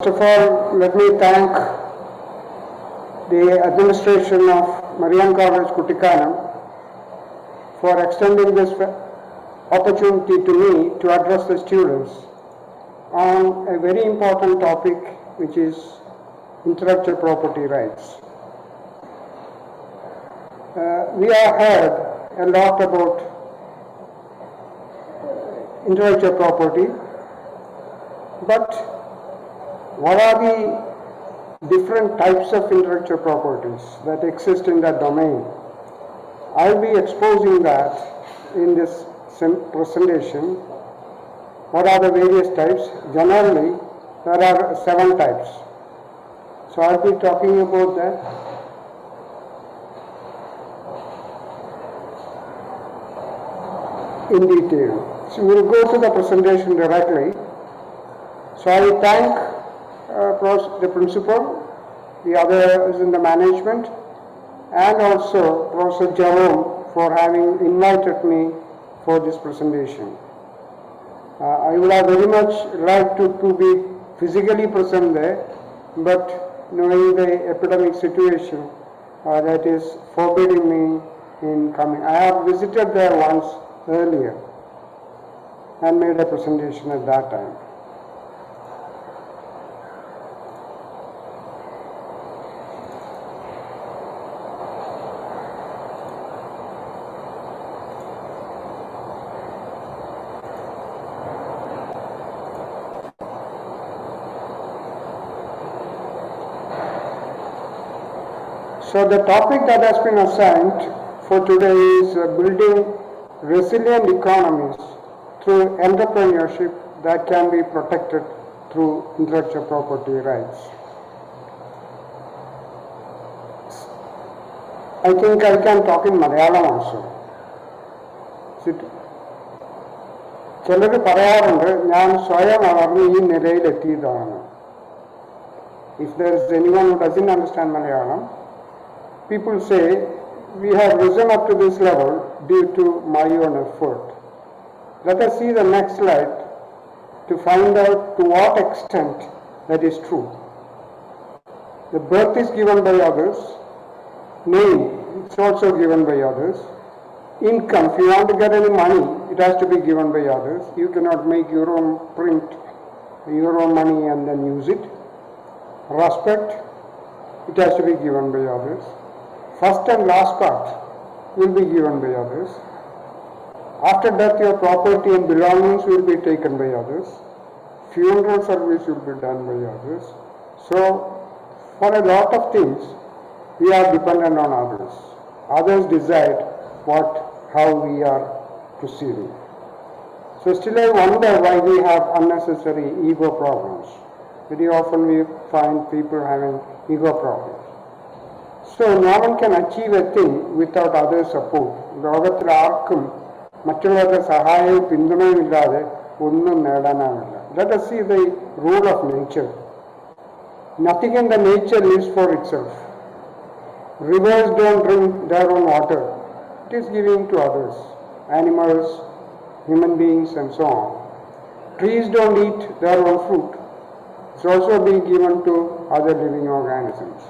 First of all, let me thank the administration of Marian College, Kutikanam for extending this opportunity to me to address the students on a very important topic, which is intellectual property rights. We have heard a lot about intellectual property, but what are the different types of intellectual properties that exist in that domain? I'll be exposing that in this presentation. What are the various types? Generally, there are 7 types. So I'll be talking about that. In detail. So we'll go to the presentation directly. So I thank the principal, the others in the management, and also Professor Jerome for having invited me for this presentation. I would have very much liked to be physically present there, but knowing the epidemic situation, that is forbidding me in coming. I have visited there once earlier and made a presentation at that time. So the topic that has been assigned for today is building resilient economies through entrepreneurship that can be protected through intellectual property rights. I think I can talk in Malayalam also. ചിലർ പറയാറുണ്ട് ഞാൻ സ്വയം വളർന്ന് ഈ നിലയിലെത്തിയതാണ്. If there is anyone who doesn't understand Malayalam, people say, we have risen up to this level due to my own effort. Let us see the next slide to find out to what extent that is true. The birth is given by others. Name, it's also given by others. Income, if you want to get any money, it has to be given by others. You cannot make your own print, your own money and then use it. Respect, it has to be given by others. First and last part will be given by others. After death, your property and belongings will be taken by others. Funeral service will be done by others. So, for a lot of things, we are dependent on others. Others decide how we are proceeding. So still I wonder why we have unnecessary ego problems. Very often we find people having ego problems. So no one can achieve a thing without other support. ലോകത്തിൽ ആർക്കും മറ്റുള്ളവരുടെ സഹായവും പിന്തുണയും ഇല്ലാതെ ഒന്നും നേടാനാവില്ല. Let us see the rule of nature. Nothing in the nature lives for itself. Rivers don't drink their own water. It is given to others. Animals, human beings and so on. Trees don't eat their own fruit. It's also being given to other living organisms.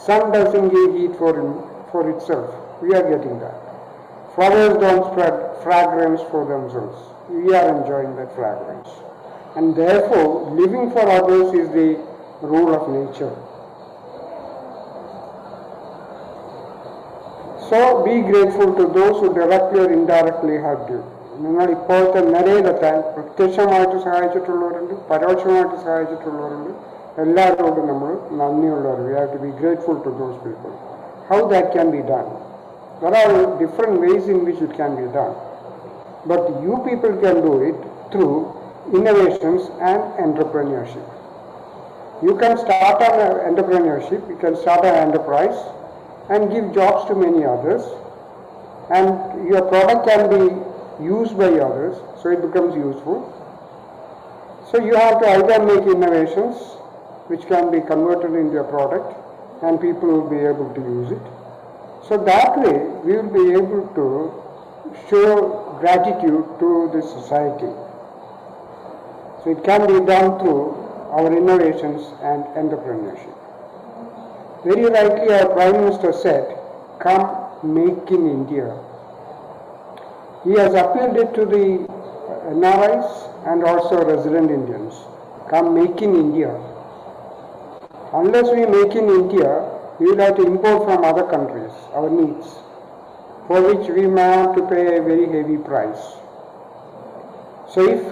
Sun doesn't give heat for itself. We are getting that. Flowers don't spread fragrance for themselves. We are enjoying that fragrance. And therefore, living for others is the rule of nature. So, be grateful to those who directly or indirectly helped you. നിങ്ങൾ ഇപ്പോഴത്തെ നിലയിലെത്താൻ പ്രത്യക്ഷമായിട്ട് സഹായിച്ചിട്ടുള്ളവരുണ്ട്, പരോക്ഷമായിട്ട് സഹായിച്ചിട്ടുള്ളവരുണ്ട്. എല്ലാവരോടും നമ്മൾ നന്ദിയുള്ളവർ. We have to be grateful to those people. How that can be done? There are different ways in which it can be done. But you people can do it through innovations and entrepreneurship. You can start an entrepreneurship, you can start an enterprise and give jobs to many others. And your product can be used by others, so it becomes useful. So you have to either make innovations which can be converted into a product and people will be able to use it. So that way we will be able to show gratitude to the society. So it can be done through our innovations and entrepreneurship. Very rightly our Prime Minister said, "Come make in India." He has appealed it to the NRIs and also resident Indians. Come make in India. Unless we make in India, we will have to import from other countries our needs, for which we may have to pay a very heavy price. So if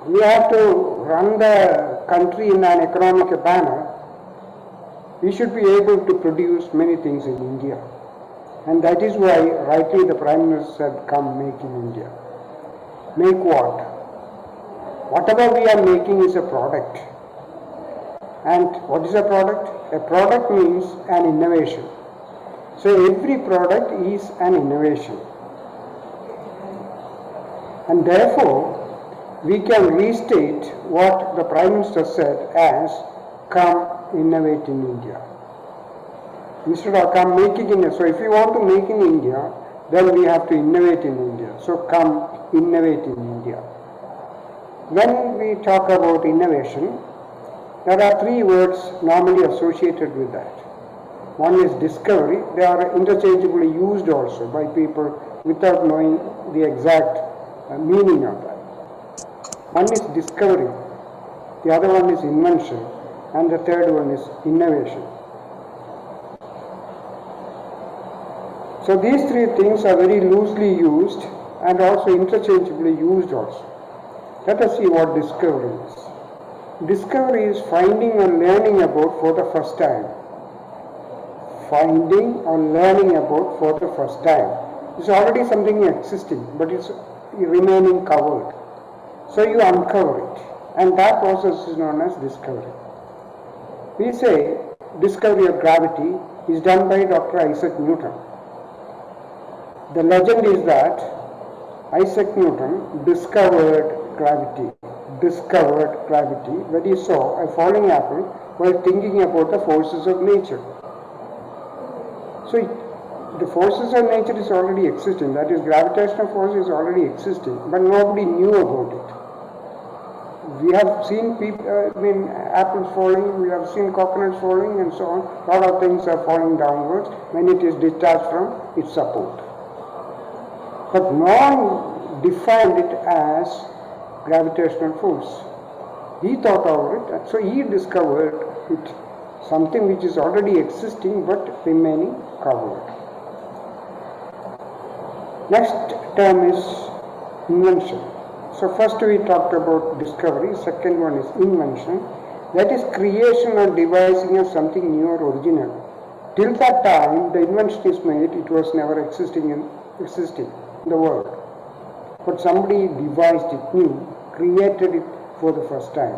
we have to run the country in an economic manner, we should be able to produce many things in India. And that is why rightly the Prime Minister said, "Come make in India." Make what? Whatever we are making is a product. And what is a product? A product means an innovation. So every product is an innovation. And therefore, we can restate what the Prime Minister said as, "Come innovate in India." Instead of "come make it in India." So if you want to make in India, then we have to innovate in India. So come innovate in India. When we talk about innovation, there are three words normally associated with that. One is discovery. They are interchangeably used also by people without knowing the exact meaning of that. One is discovery, the other one is invention, and the third one is innovation. So these three things are very loosely used and also interchangeably used also. Let us see what discovery is. Discovery is finding or learning about for the first time. Finding or learning about for the first time. It's already something existing, but it's remaining covered. So you uncover it, and that process is known as discovery. We say discovery of gravity is done by Dr. Isaac Newton. The legend is that Isaac Newton discovered gravity when he saw a falling apple while thinking about the forces of nature. So the forces of nature is already existing, that is gravitational force is already existing, but nobody knew about it. We have seen apples falling, we have seen coconuts falling and so on. A lot of things are falling downwards when it is detached from its support. But no one defined it as gravitational force. He thought of it, so he discovered it, something which is already existing but remaining covered. Next term is invention. So first we talked about discovery, second one is invention. That is creation or devising of something new or original. Till that time the invention is made, it was never existing in the world. But somebody devised it new, created it for the first time.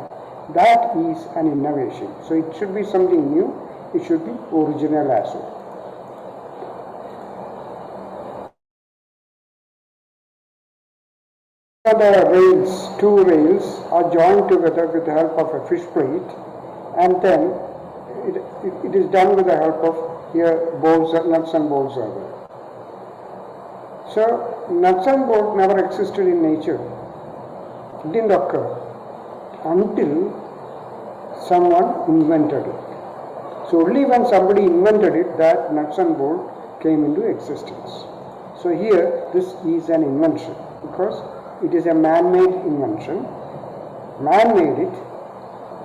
That is an innovation. So it should be something new, it should be original as well. The rails, two rails are joined together with the help of a fish plate, and then it is done with the help of bolts, nuts and bolts are there. So nuts and bolts never existed in nature. It didn't occur until someone invented it. So only when somebody invented it that nuts and bolts came into existence. So here this is an invention because it is a man-made invention. Man made it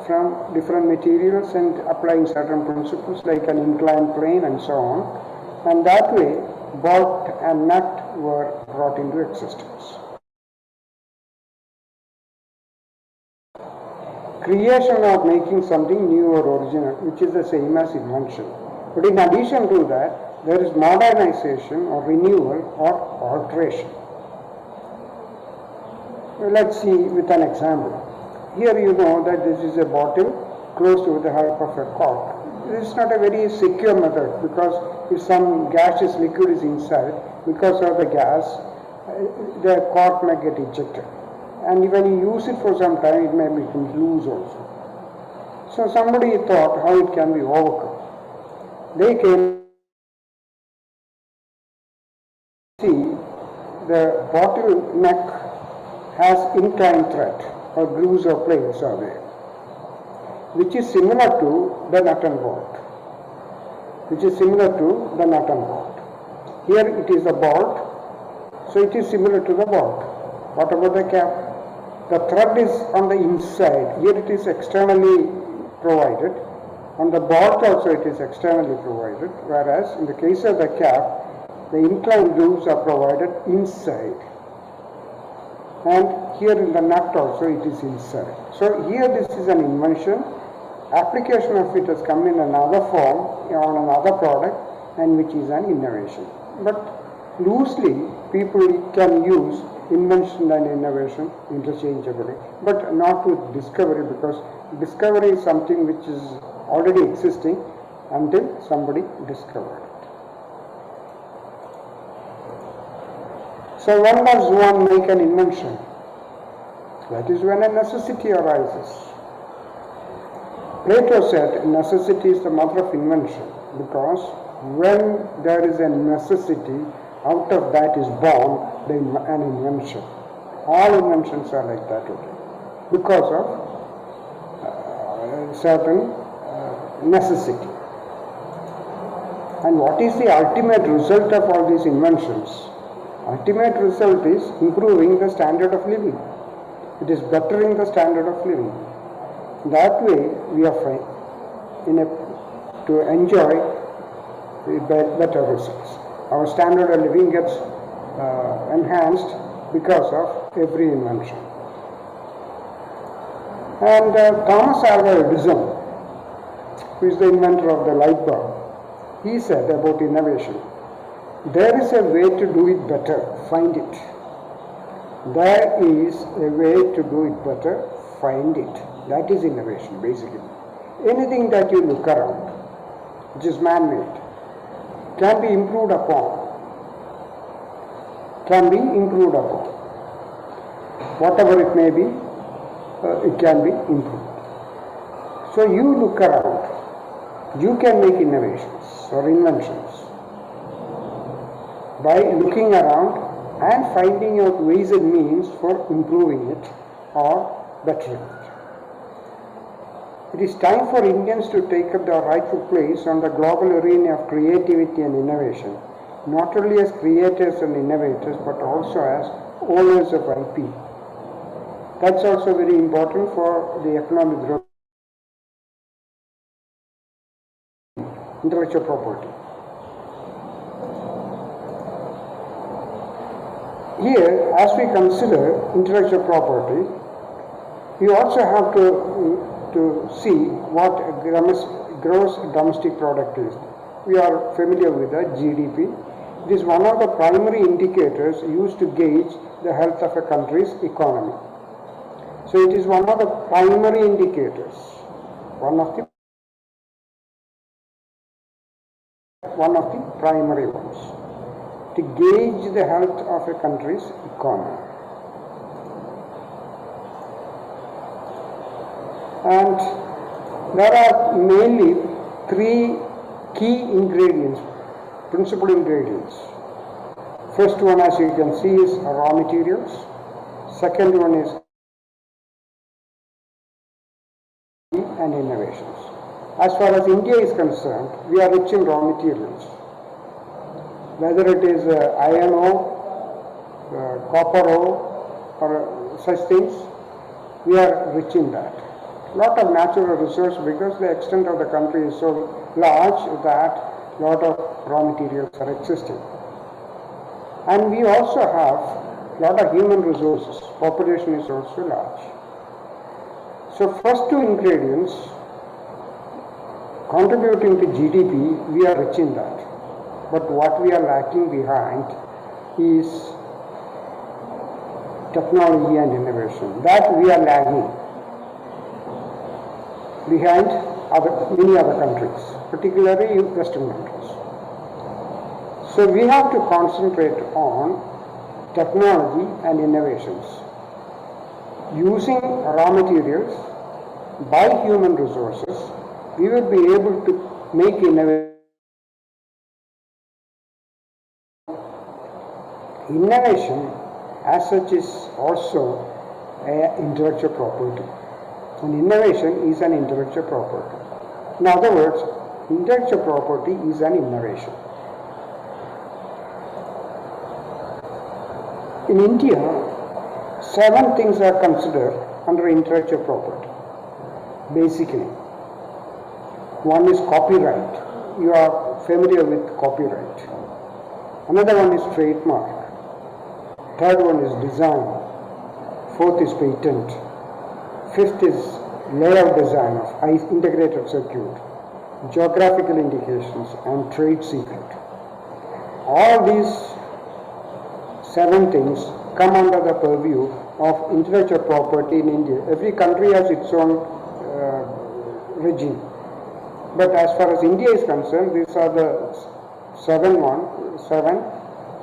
from different materials and applying certain principles like an inclined plane and so on. And that way bolt and nut were brought into existence. Creation of making something new or original, which is the same as invention. But in addition to that, there is modernization or renewal or alteration. Let's see with an example. Here you know that this is a bottle closed with the help of a cork. This is not a very secure method because if some gaseous liquid is inside, because of the gas, the cork may get ejected. And when you use it for some time, it may become loose also. So somebody thought how it can be overcome. They came see the bottle neck has inclined thread or grooves or plates are there. which is similar to the nut and bolt. Which is similar to the nut and bolt. Here it is a bolt, so it is similar to the bolt. What about the cap? The thread is on the inside. Here it is externally provided. On the bolt also it is externally provided, whereas in the case of the cap, the inclined grooves are provided inside. And here in the nut also it is inside. So here this is an invention. Application of it has come in another form on another product, and which is an innovation. But loosely people can use invention and innovation interchangeably, but not with discovery, because discovery is something which is already existing until somebody discovered it. So when does one make an invention? That is when a necessity arises. Plato said necessity is the mother of invention, because when there is a necessity, out of that is born an invention. All inventions are like that, because of certain necessity. And what is the ultimate result of all these inventions? Ultimate result is improving the standard of living. It is bettering the standard of living. That way we are free to enjoy better results. Our standard of living gets enhanced because of every invention. And Thomas Alva Edison, who is the inventor of the light bulb, he said about innovation, there is a way to do it better, find it. There is a way to do it better, find it. That is innovation, basically. Anything that you look around, which is man-made, can be improved upon. Whatever it may be, it can be improved. So you look around, you can make innovations or inventions by looking around and finding out ways and means for improving it or bettering it. It is time for Indians to take up their rightful place on the global arena of creativity and innovation, not only as creators and innovators, but also as owners of IP. That's also very important for the economic growth. Intellectual property. Here, as we consider intellectual property, we also have to see what gross domestic product is. We are familiar with the GDP. It is one of the primary indicators used to gauge the health of a country's economy. So it is one of the primary indicators, one of the primary ones, to gauge the health of a country's economy. And there are mainly three key ingredients, principal ingredients. First one, as you can see, is raw materials. Second one is and innovations. As far as India is concerned, we are rich in raw materials. Whether it is iron ore, copper ore, or such things, we are rich in that. Lot of natural resource, because the extent of the country is so large that lot of raw materials are existing. And we also have lot of human resources. Population is also large. So first two ingredients contributing to GDP, we are rich in that. But what we are lacking behind is technology and innovation. That we are lagging behind many other countries, particularly Western countries. So we have to concentrate on technology and innovations. Using raw materials by human resources, we will be able to make innovation. Innovation as such is also an intellectual property. And innovation is an intellectual property. In other words, intellectual property is an innovation. In India, 7 things are considered under intellectual property. Basically, one is copyright. You are familiar with copyright. Another one is trademark. Third one is design. Fourth is patent. Fifth is layout design of integrated circuit, geographical indications, and trade secret. All these 7 things come under the purview of intellectual property in India. Every country has its own regime. But as far as India is concerned, these are the 7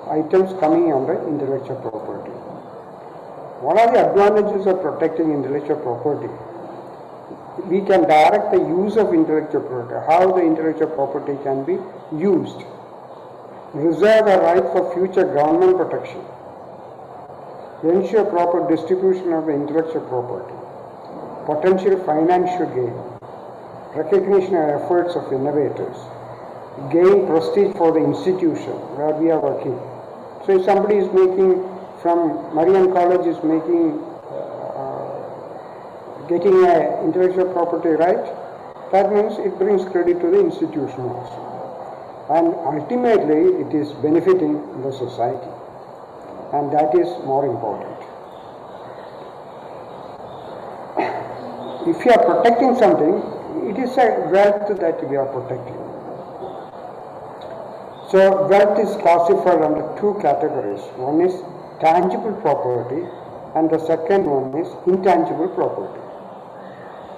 items coming under intellectual property. What are the advantages of protecting intellectual property? We can direct the use of intellectual property, how the intellectual property can be used. Reserve a right for future government protection. Ensure proper distribution of the intellectual property. Potential financial gain. Recognition of efforts of innovators. Gain prestige for the institution where we are working. So if somebody is making from Marian College is making getting an intellectual property right, that means it brings credit to the institution also. And ultimately it is benefiting the society, and that is more important. If you are protecting something, it is a wealth that we are protecting. So wealth is classified under 2 categories. One is tangible property and the second one is intangible property.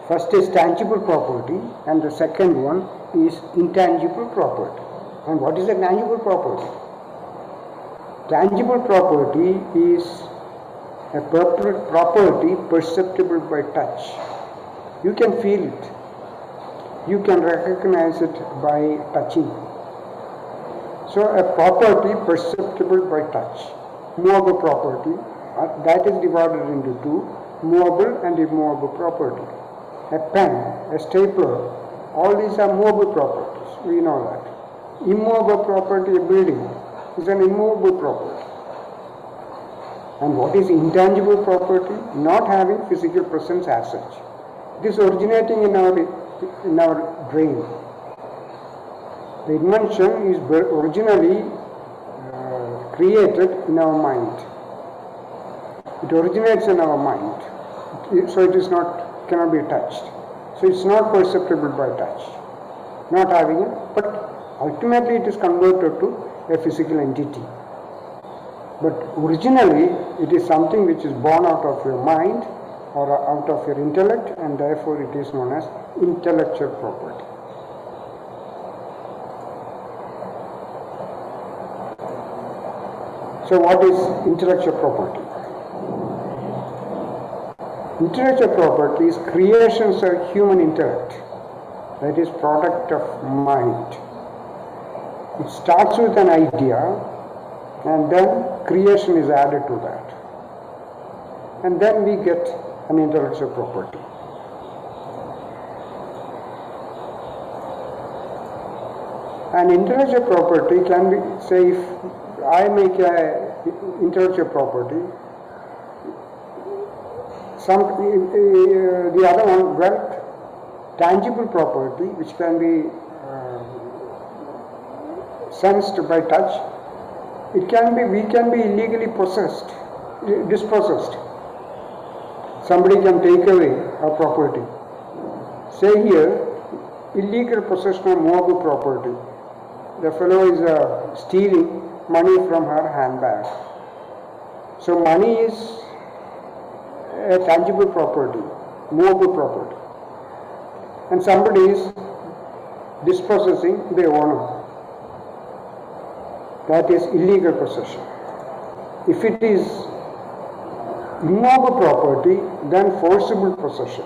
First is tangible property and the second one is intangible property. And what is a tangible property? Tangible property is a property perceptible by touch. You can feel it. You can recognize it by touching. So a property perceptible by touch. Movable property, that is divided into 2, movable and immovable property. A pen, a stapler, all these are movable properties, we know that. Immovable property, a building, is an immovable property. And what is intangible property? Not having physical presence as such. It is originating in our brain. The invention is originally created in our mind. It originates in our mind. So it is cannot be touched. So it's not perceptible by touch. Not having it, but ultimately it is converted to a physical entity. But originally it is something which is born out of your mind or out of your intellect, and therefore it is known as intellectual property. So what is intellectual property? Intellectual property is creations of human intellect, that is product of mind. It starts with an idea and then creation is added to that. And then we get an intellectual property. An intellectual property can be, say, if I make an intellectual property, the other one, wealth, tangible property, which can be sensed by touch, we can be illegally possessed, dispossessed. Somebody can take away our property. Say here, illegal possession of movable property. The fellow is stealing money from her handbag. So money is a tangible property, movable property. And somebody is dispossessing the owner. That is illegal possession. If it is immovable property, then forcible possession.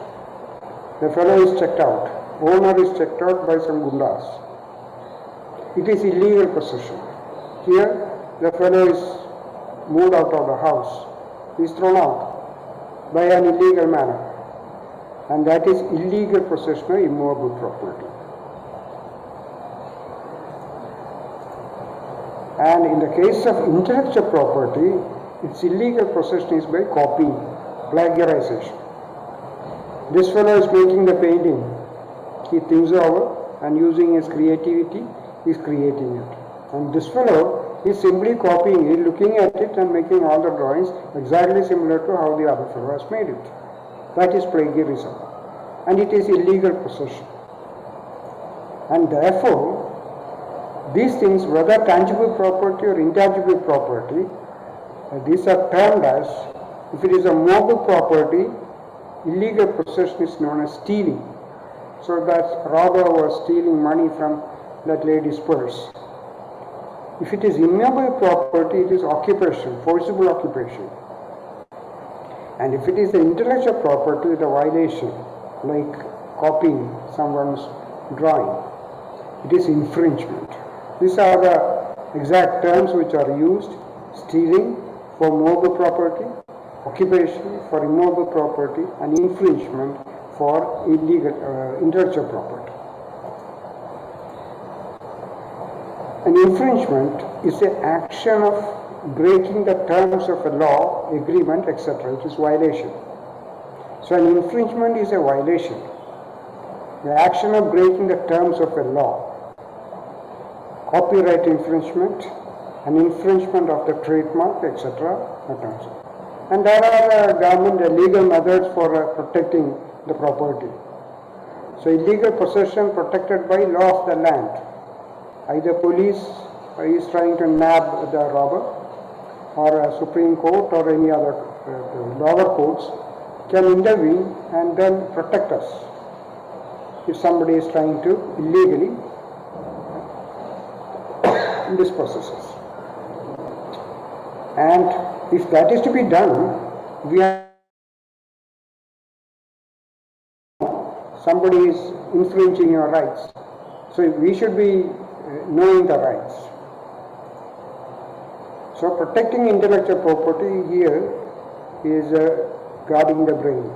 The fellow is checked out. Owner is checked out by some gundas. It is illegal possession. Here, the fellow is moved out of the house. He is thrown out by an illegal manner. and that is illegal possession of immovable property. And in the case of intellectual property, its illegal possession is by copying, plagiarization. This fellow is making the painting. He thinks over and using his creativity, he is creating it. And this fellow is simply copying it, looking at it and making all the drawings exactly similar to how the other fellow has made it. That is plagiarism. And it is illegal possession. And therefore, these things, whether tangible property or intangible property, these are termed as, if it is a mobile property, illegal possession is known as stealing. So that robber was stealing money from that lady's purse. If it is immobile property, it is occupation, forcible occupation. And if it is the intellectual property, the violation, like copying someone's drawing, it is infringement. These are the exact terms which are used: stealing for mobile property, occupation for immobile property, and infringement for illegal intellectual property. An infringement is the action of breaking the terms of a law, agreement, etc. It is violation. So an infringement is a violation. The action of breaking the terms of a law. Copyright infringement, an infringement of the trademark, etc. And there are government legal methods for protecting the property. So illegal possession protected by law of the land. Either police is trying to nab the robber, or a Supreme Court or any other lower courts can intervene and then protect us if somebody is trying to illegally dispossess us. And if that is to be done, we have somebody is infringing your rights. So we should be knowing the rights. So protecting intellectual property here is guarding the brain.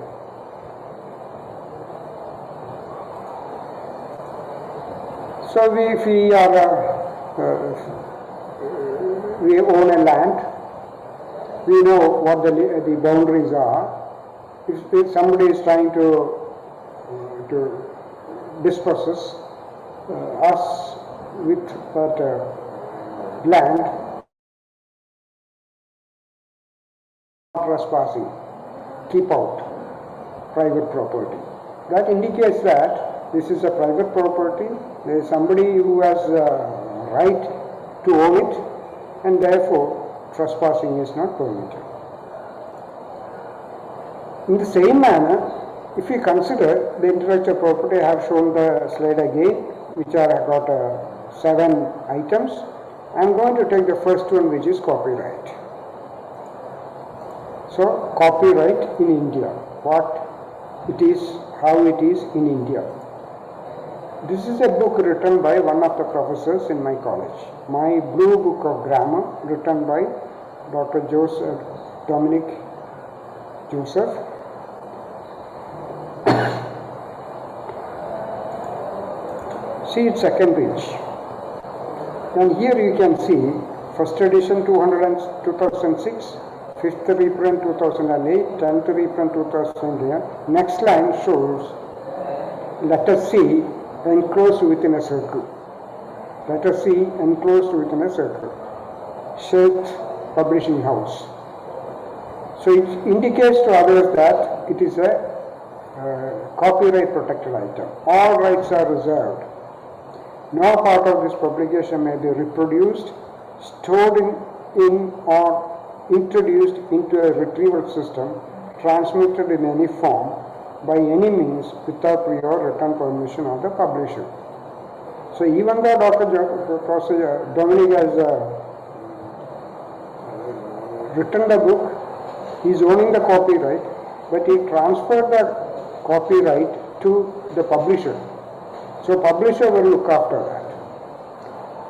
So if we are we own a land, we know what the boundaries are. If somebody is trying to dispossess us with that land, trespassing, keep out private property. That indicates that this is a private property. There is somebody who has right to own it, and therefore trespassing is not permitted. In the same manner, if we consider the intellectual property, I have shown the slide again, which are got 7 items. I am going to take the first one, which is copyright. So copyright in India, what it is, how it is in India. This is a book written by one of the professors in my college. My Blue Book of Grammar, written by Dr. Dominic Joseph. See its second page. And here you can see first edition 2006, 5th reprint 2008, 10th reprint 2008. Next line shows letter C enclosed within a circle. Letter C enclosed within a circle. Sheikh Publishing House. So it indicates to others that it is a copyright protected item. All rights are reserved. No part of this publication may be reproduced, stored in or introduced into a retrieval system, transmitted in any form, by any means, without prior written permission of the publisher. So even though Professor Dominic has written the book, he is owning the copyright, but he transferred the copyright to the publisher. So publisher will look after that.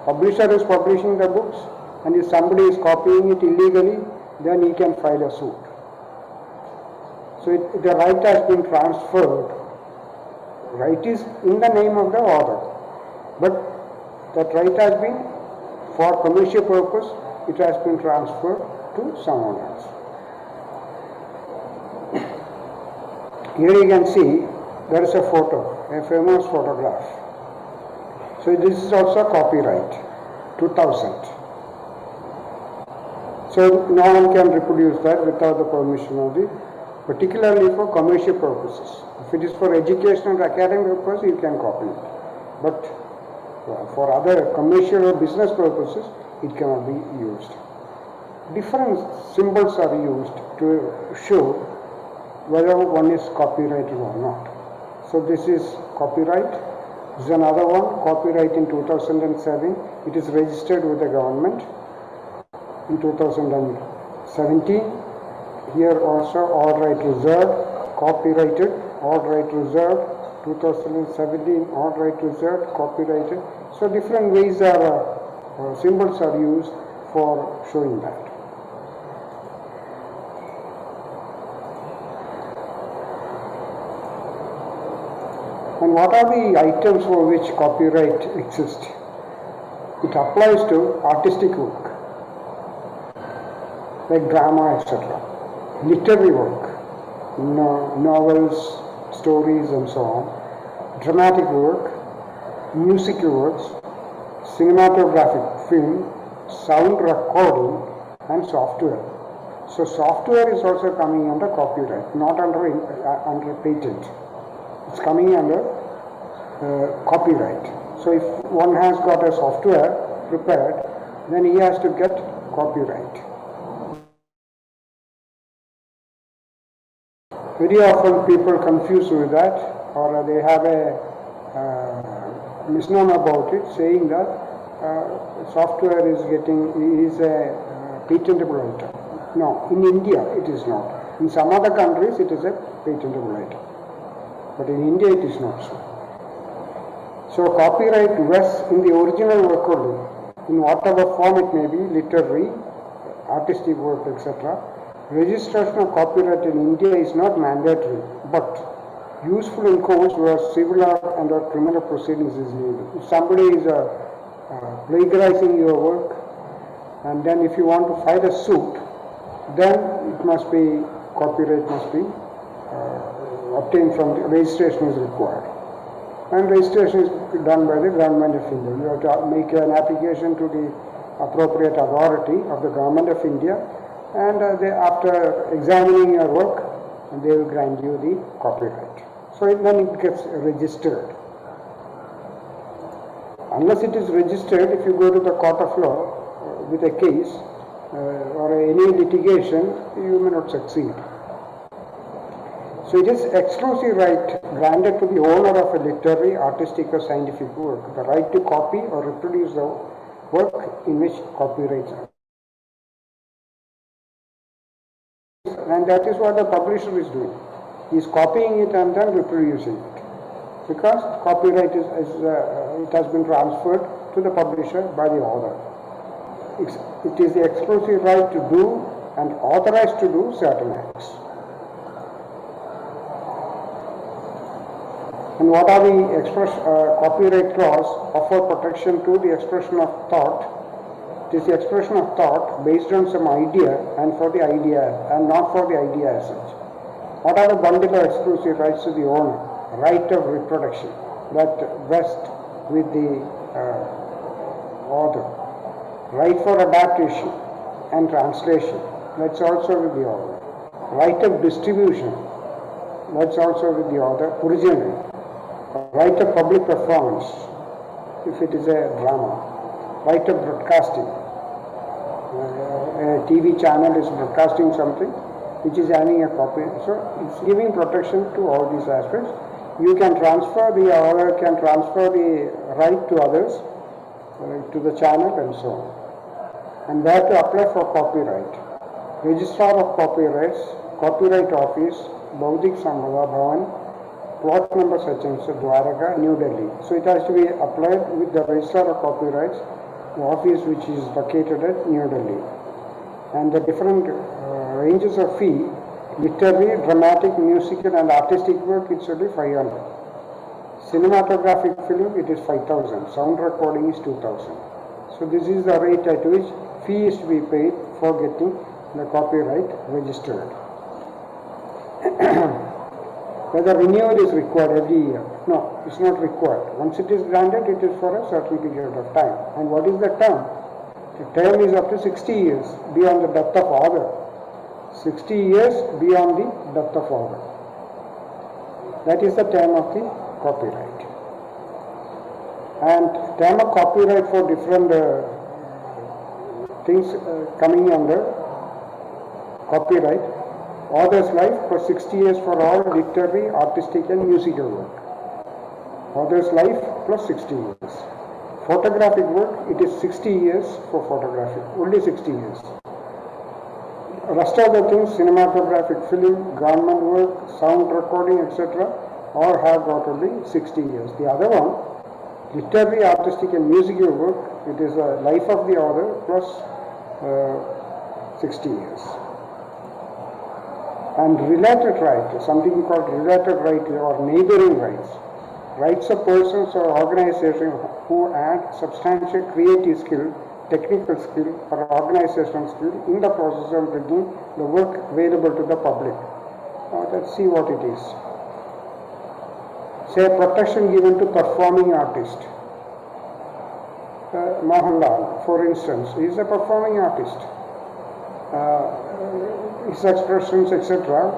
Publisher is publishing the books, and if somebody is copying it illegally, then he can file a suit. So the right has been transferred. Right is in the name of the author, but that right has been, for commercial purpose, it has been transferred to someone else. Here you can see there is a photo, a famous photograph. So this is also copyright, 2000. So no one can reproduce that without the permission of the, particularly for commercial purposes. If it is for educational or academic purposes, you can copy it. But for other commercial or business purposes, it cannot be used. Different symbols are used to show whether one is copyrighted or not. So this is copyright. This is another one, copyright in 2007. It is registered with the government in 2017. Here also all right reserved, copyrighted, all right reserved, 2017, all right reserved, copyrighted. So different ways are, symbols are used for showing that. And what are the items for which copyright exists? It applies to artistic work, like drama, etc. Literary work, novels, stories and so on. Dramatic work, musical works, cinematographic film, sound recording and software. So software is also coming under copyright, not under patent. It's coming under copyright. So if one has got a software prepared, then he has to get copyright. Very often people confuse with that, or they have a misnomer about it, saying that software is a patentable item. No, in India it is not. In some other countries it is a patentable item. But in India it is not so. So copyright rests in the original work only, in whatever form it may be, literary, artistic work, etc. Registration of copyright in India is not mandatory, but useful in courts where civil and or criminal proceedings is needed. If somebody is plagiarizing your work, and then if you want to file a suit, then it must be, copyright must be obtained from the registration is required. And registration is done by the government of India. You have to make an application to the appropriate authority of the government of India, and after examining your work, they will grant you the copyright. So then it gets registered. Unless it is registered, if you go to the court of law with a case or any litigation, you may not succeed. So it is exclusive right granted to the owner of a literary, artistic or scientific work, the right to copy or reproduce the work in which copyrights are. And that is what the publisher is doing. He is copying it and then reproducing it. Because copyright it has been transferred to the publisher by the author. It is the exclusive right to do and authorized to do certain acts. And what are the copyright clause offer protection to the expression of thought? It is the expression of thought based on some idea and for the idea and not for the idea as such. What are the bundle of exclusive rights to the owner? Right of reproduction that vests with the author. Right for adaptation and translation, that's also with the author. Right of distribution, that's also with the author originally. Right of public performance, if it is a drama. Right of broadcasting. A TV channel is broadcasting something which is having a copy. So it's giving protection to all these aspects. You can transfer, the author can transfer the right to others, to the channel and so on. And where to apply for copyright. Registrar of Copyrights, Copyright Office, Baudik Sambhava Bhavan, plot number such and such, Dwaraka, New Delhi. So it has to be applied with the Registrar of Copyrights, the office which is located at New Delhi. And the different ranges of fee Literary, dramatic, musical and artistic work, it should be 500. Cinematographic film, it is 5,000. Sound recording is 2,000. So this is the rate at which fee is to be paid for getting the copyright registered. Whether renewal is required every year? No, it's not required. Once it is granted, it is for a certain period of time. And what is the term? The term is up to 60 years beyond the death of author. 60 years beyond the death of author. That is the term of the copyright. And term of copyright for different things coming under copyright. Author's life for 60 years for all literary, artistic and musical work. Author's life plus 60 years. Photographic work, it is 60 years for photographic, only 60 years. Rest of the things, cinematographic film, government work, sound recording, etc., all have got only 60 years. The other one, literary, artistic and musical work, it is a life of the author plus 60 years. And related right, something called related right or neighboring rights. Rights of persons or organizations who add substantial creative skill, technical skill or organizational skill in the process of bringing the work available to the public. Let's see what it is. Say protection given to performing artist. Mohanlal, for instance, is a performing artist. His expressions, etc.,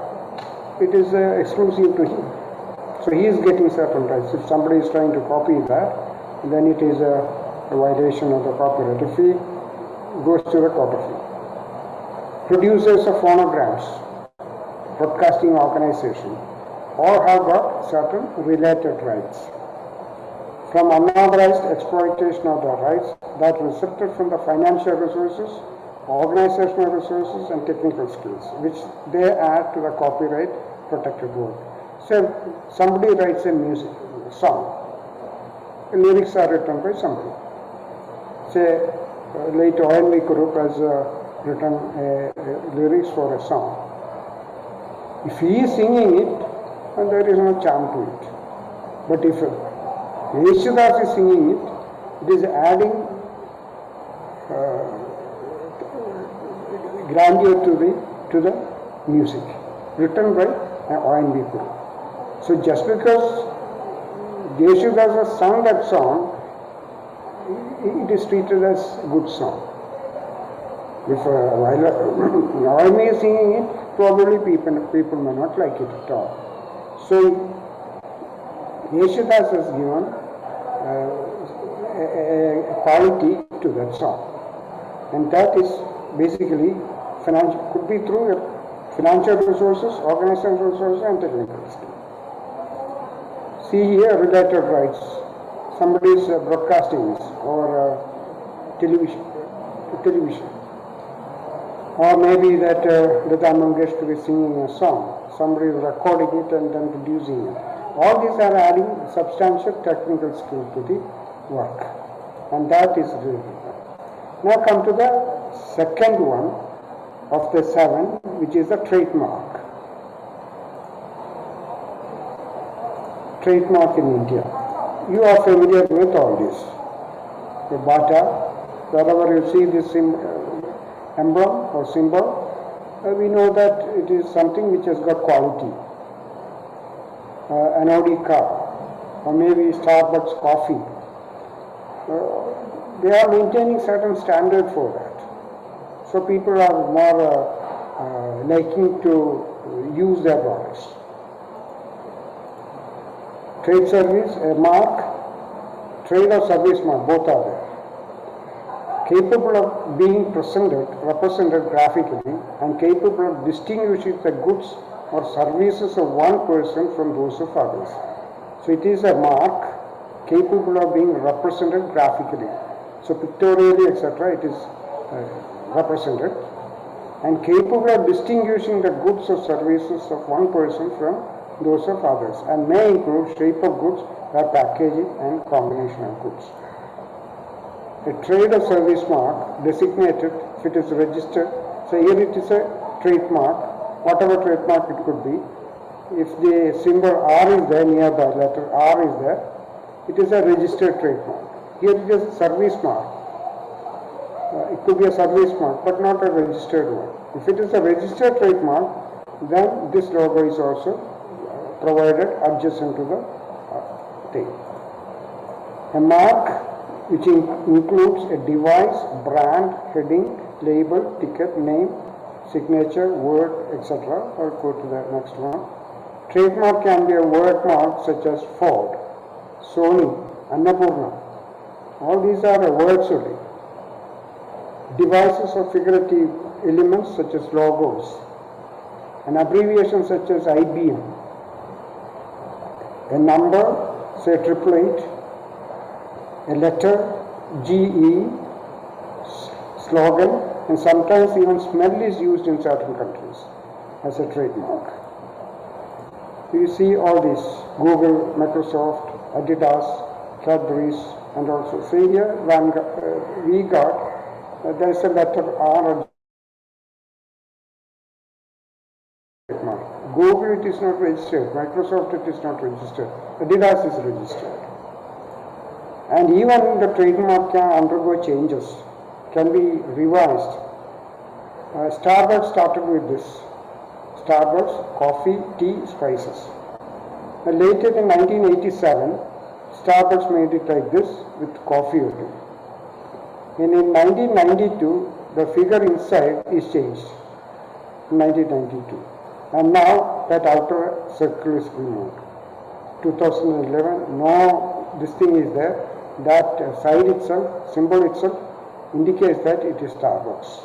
it is exclusive to him. So he is getting certain rights. If somebody is trying to copy that, then it is a violation of the copyright. If he goes to the court of law. Producers of phonograms, broadcasting organization, all have got certain related rights. From unauthorized exploitation of the rights that resulted from the financial resources, organizational resources and technical skills which they add to the copyright protected work. So somebody writes a music song, the lyrics are written by somebody. Say late O.N.V. Kurup has written lyrics for a song. If he is singing it, there is no charm to it. But if Yeshudas is singing it, it is adding grandeur to the music written by O.N.V. Kurup. So just because Yeshudas has sung that song, it is treated as good song. If while O.N.V. is singing it, probably people may not like it at all. So Yeshudas has given a quality to that song, and that is basically financial, could be through financial resources, organizational resources and technical skill. See here related rights. Somebody's broadcasting or television, or maybe that Lata Mangeshkar is singing a song. Somebody is recording it and then producing it. All these are adding substantial technical skill to the work, and that is really good. Now come to the second one of the 7, which is the trademark. Trademark in India. You are familiar with all this. The Bata, wherever you see this emblem or symbol, we know that it is something which has got quality. An Audi car, or maybe Starbucks coffee. They are maintaining certain standard for that. So people are more liking to use their products. Trade service, a mark, trade or service mark, both are there. Capable of being represented graphically and capable of distinguishing the goods or services of one person from those of others. So it is a mark capable of being represented graphically. So pictorially, etc., it is represented and capable of distinguishing the goods or services of one person from those of others, and may include shape of goods or packaging and combination of goods. A trade or service mark designated if it is registered. So here it is a trademark whatever trademark it could be. If the symbol R is there, nearby letter R is there, it is a registered trademark. Here it is a service mark. It could be a service mark, but not a registered one. If it is a registered trademark, then this logo is also provided adjacent to the thing. A mark which includes a device, brand, heading, label, ticket, name, signature, word, etc. I'll go to the next one. Trademark can be a word mark such as Ford, Sony, Annapurna. All these are words only. Devices or figurative elements such as logos. An abbreviation such as IBM. A number, say 888. A letter, GE, slogan, and sometimes even smell is used in certain countries as a trademark. You see all these, Google, Microsoft, Adidas, Cadbury's, and also see here, we got, there is a letter R. Trademark. Google it is not registered, Microsoft it is not registered, Adidas is registered. And even the trademark can undergo changes, can be revised. Starbucks started with this. Starbucks, coffee, tea, spices. Later in 1987, Starbucks made it like this with coffee only. And in 1992, the figure inside is changed. 1992. And now that outer circle is removed. 2011, no, this thing is there. That side itself, symbol itself, indicates that it is Starbucks.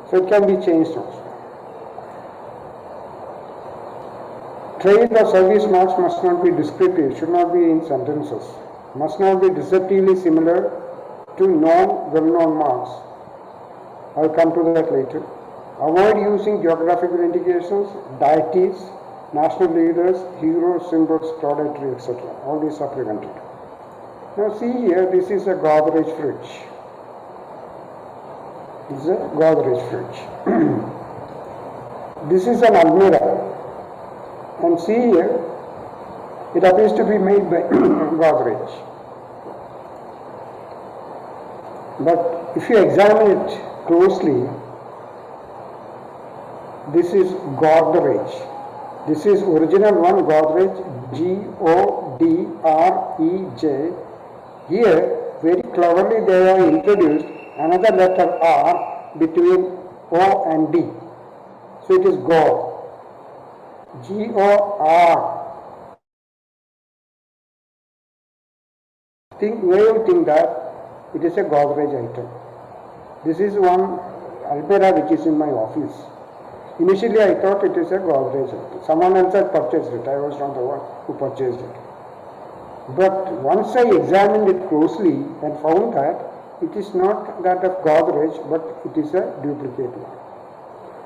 So it can be changed also. Trade or service marks must not be descriptive, should not be in sentences, must not be deceptively similar to known, well-known marks. I'll come to that later. Avoid using geographical indications, deities, national leaders, heroes, symbols, productory, etc. All these are prevented. Now see here, this is a Godrej fridge. This is a Godrej fridge. This is an almirah. And see here, it appears to be made by Godrej. But if you examine it closely, this is Godrej. This is original one, Godrej, Godrej. Here, very cleverly they have introduced another letter R between O and D. So it is God. G-O-R. You think that it is a Godrej item. This is one almirah which is in my office. Initially I thought it is a Godrej item. Someone else had purchased it. I was not the one who purchased it. But once I examined it closely and found that it is not that of Godrej, but it is a duplicate one.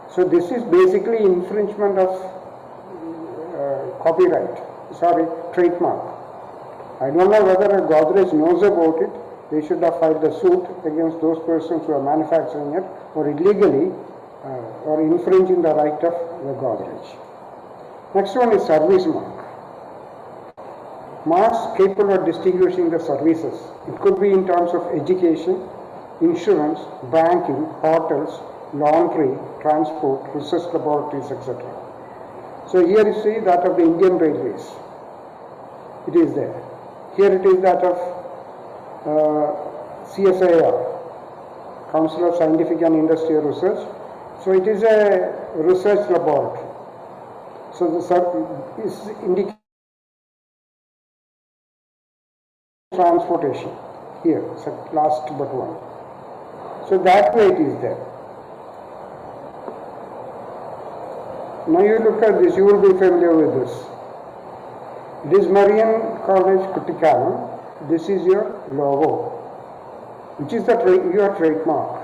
So this is basically infringement of trademark. I don't know whether a Godrej knows about it. They should have filed a suit against those persons who are manufacturing it or illegally or infringing the right of the Godrej. Next one is service mark. Marks capable of distinguishing the services. It could be in terms of education, insurance, banking, hotels, laundry, transport, research laboratories, etc. So here you see that of the Indian Railways. It is there. Here it is that of CSIR, Council of Scientific and Industrial Research. So it is a research laboratory. So the is indicated transportation here, last but one. So that way it is there. Now you look at this, you will be familiar with this. It is Marian College Kutikalam. This is your logo, which is your trademark.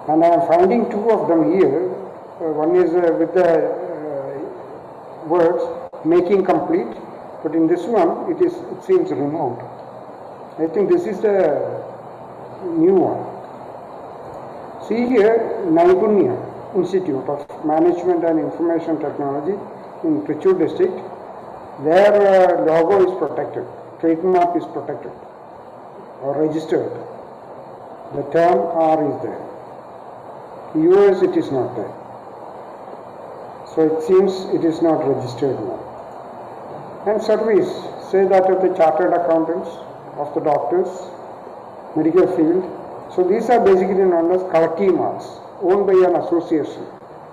And I am finding two of them here. One is with the words making complete, but in this one it seems removed. I think this is the new one. See here, Naipunya. Institute of Management and Information Technology in Trichy district. Their logo is protected, trademark is protected or registered. The term R is there. US it is not there. So it seems it is not registered now. And service, say that of the chartered accountants, of the doctors, medical field. So these are basically known as collective marks, owned by an association,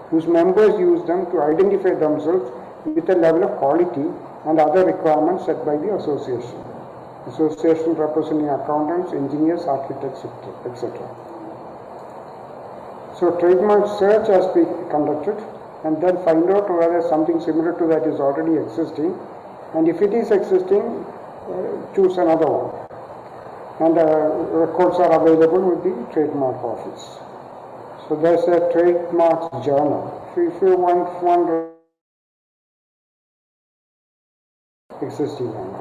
whose members use them to identify themselves with a level of quality and other requirements set by the association. Association representing accountants, engineers, architects, etc. So trademark search has been conducted, and then find out whether something similar to that is already existing, and if it is existing, choose another one. And records are available with the trademark office. So there's a trademarks journal. If you want one existing one.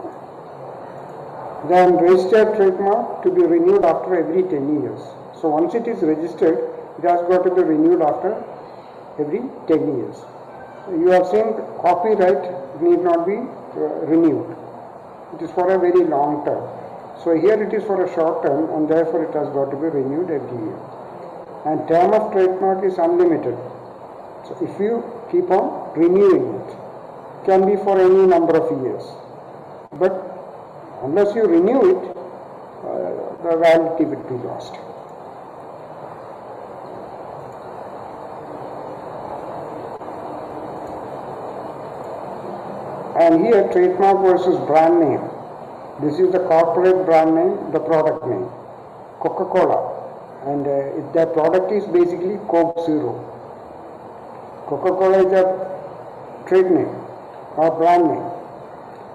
Then registered trademark to be renewed after every 10 years. So once it is registered, it has got to be renewed after every 10 years. You have seen copyright need not be renewed. It is for a very long term. So here it is for a short term, and therefore it has got to be renewed every year. And term of trademark is unlimited. So if you keep on renewing it, it can be for any number of years. But unless you renew it, the validity will be lost. And here trademark versus brand name. This is the corporate brand name, the product name. Coca-Cola. And their product is basically Coke Zero. Coca-Cola is a trade name or brand name.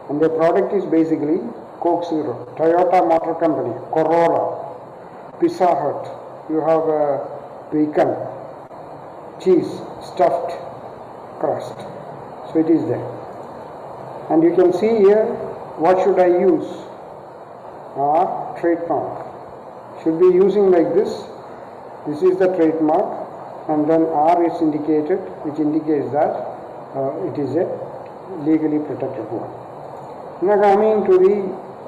And their product is basically Coke Zero. Toyota Motor Company, Corolla, Pizza Hut. You have a bacon, cheese, stuffed crust. So it is there. And you can see here, what should I use? R, trademark. Should be using like this. This is the trademark, and then R is indicated, which indicates that it is a legally protected one. Now coming to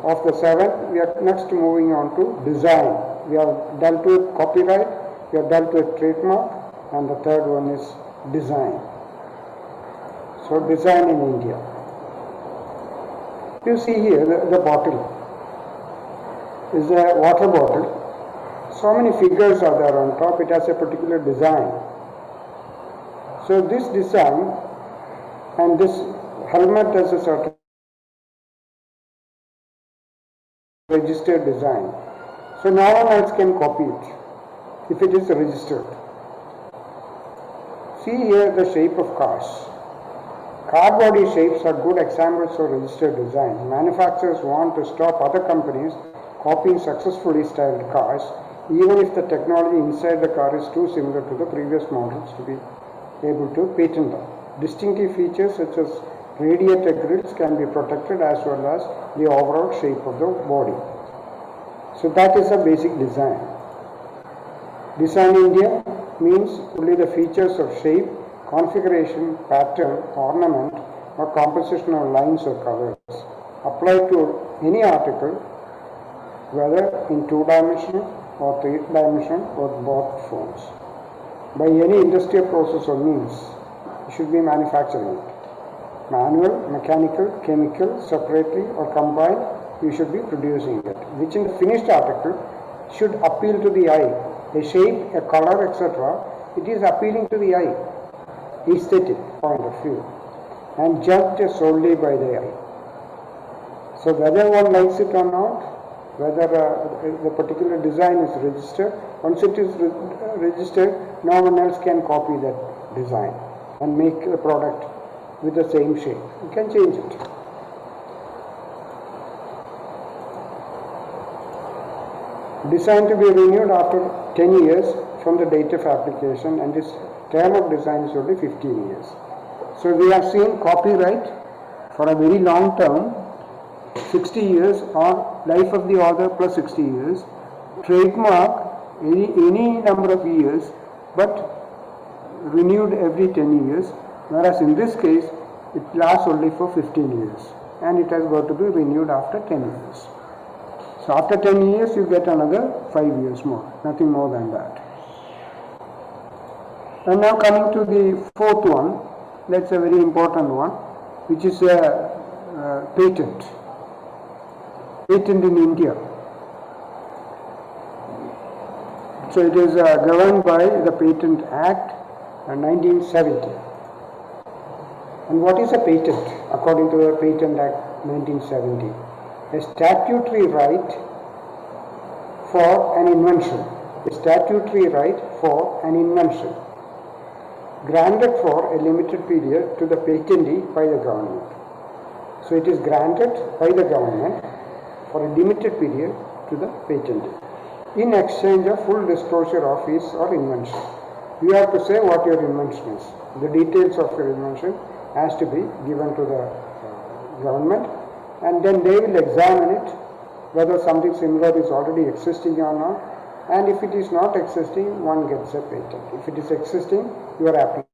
of the 7, we are next moving on to design. We have dealt with copyright, we have dealt with trademark, and the third one is design. So design in India. You see here the bottle is a water bottle. So many figures are there on top. It has a particular design. So this design and this helmet has a certain registered design. So no one else can copy it if it is registered. See here the shape of cars. Car body shapes are good examples of registered design. Manufacturers want to stop other companies copying successfully styled cars, even if the technology inside the car is too similar to the previous models to be able to patent them. Distinctive features such as radiator grills can be protected, as well as the overall shape of the body. So that is a basic design. Design India means only the features of shape, configuration, pattern, ornament, or composition of lines or colors applied to any article, whether in 2-dimensional or 3-dimensional or both forms, by any industrial process or means. You should be manufacturing it. Manual, mechanical, chemical, separately or combined, you should be producing it, which in the finished article should appeal to the eye. A shape, a color, etc. It is appealing to the eye. Aesthetic point of view, and judged solely by the eye. So whether one likes it or not, whether the particular design is registered, once it is registered, no one else can copy that design and make the product with the same shape. You can change it. Design to be renewed after 10 years from the date of application, and this term of design is only 15 years. So we have seen copyright for a very long term, 60 years, or life of the author plus 60 years. Trademark any number of years, but renewed every 10 years, whereas in this case it lasts only for 15 years and it has got to be renewed after 10 years. So after 10 years you get another 5 years more, nothing more than that. And now coming to the fourth one, that's a very important one, which is a patent. Patent in India. So it is governed by the Patent Act 1970. And what is a patent according to the Patent Act 1970? A statutory right for an invention. A statutory right for an invention granted for a limited period to the patentee by the government. So it is granted by the government for a limited period to the patentee in exchange of full disclosure of his or invention. You have to say what your invention is. The details of your invention has to be given to the government, and then they will examine it whether something similar is already existing or not, and if it is not existing, one gets a patent. If it is existing, you are applying.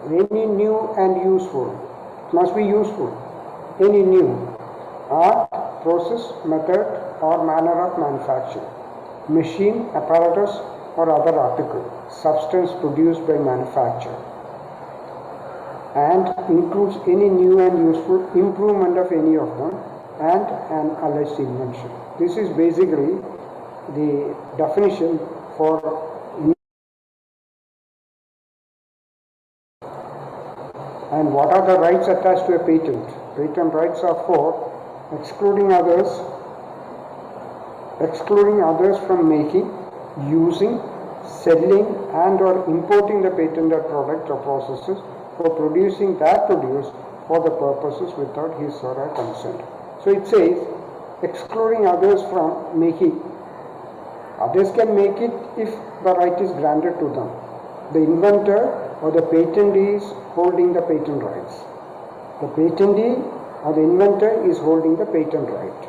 Any new and useful, it must be useful. Any new art, process, method or manner of manufacture, machine, apparatus or other article, substance produced by manufacture, and includes any new and useful improvement of any of them and an alleged invention. This is basically the definition for and what are the rights attached to a patent? Patent rights are for excluding others from making, using, selling and or importing the patented product or processes, for producing that produced for the purposes without his or her consent. So it says excluding others from making. Others can make it if the right is granted to them. The inventor or the patentee is holding the patent rights. The patentee or the inventor is holding the patent right.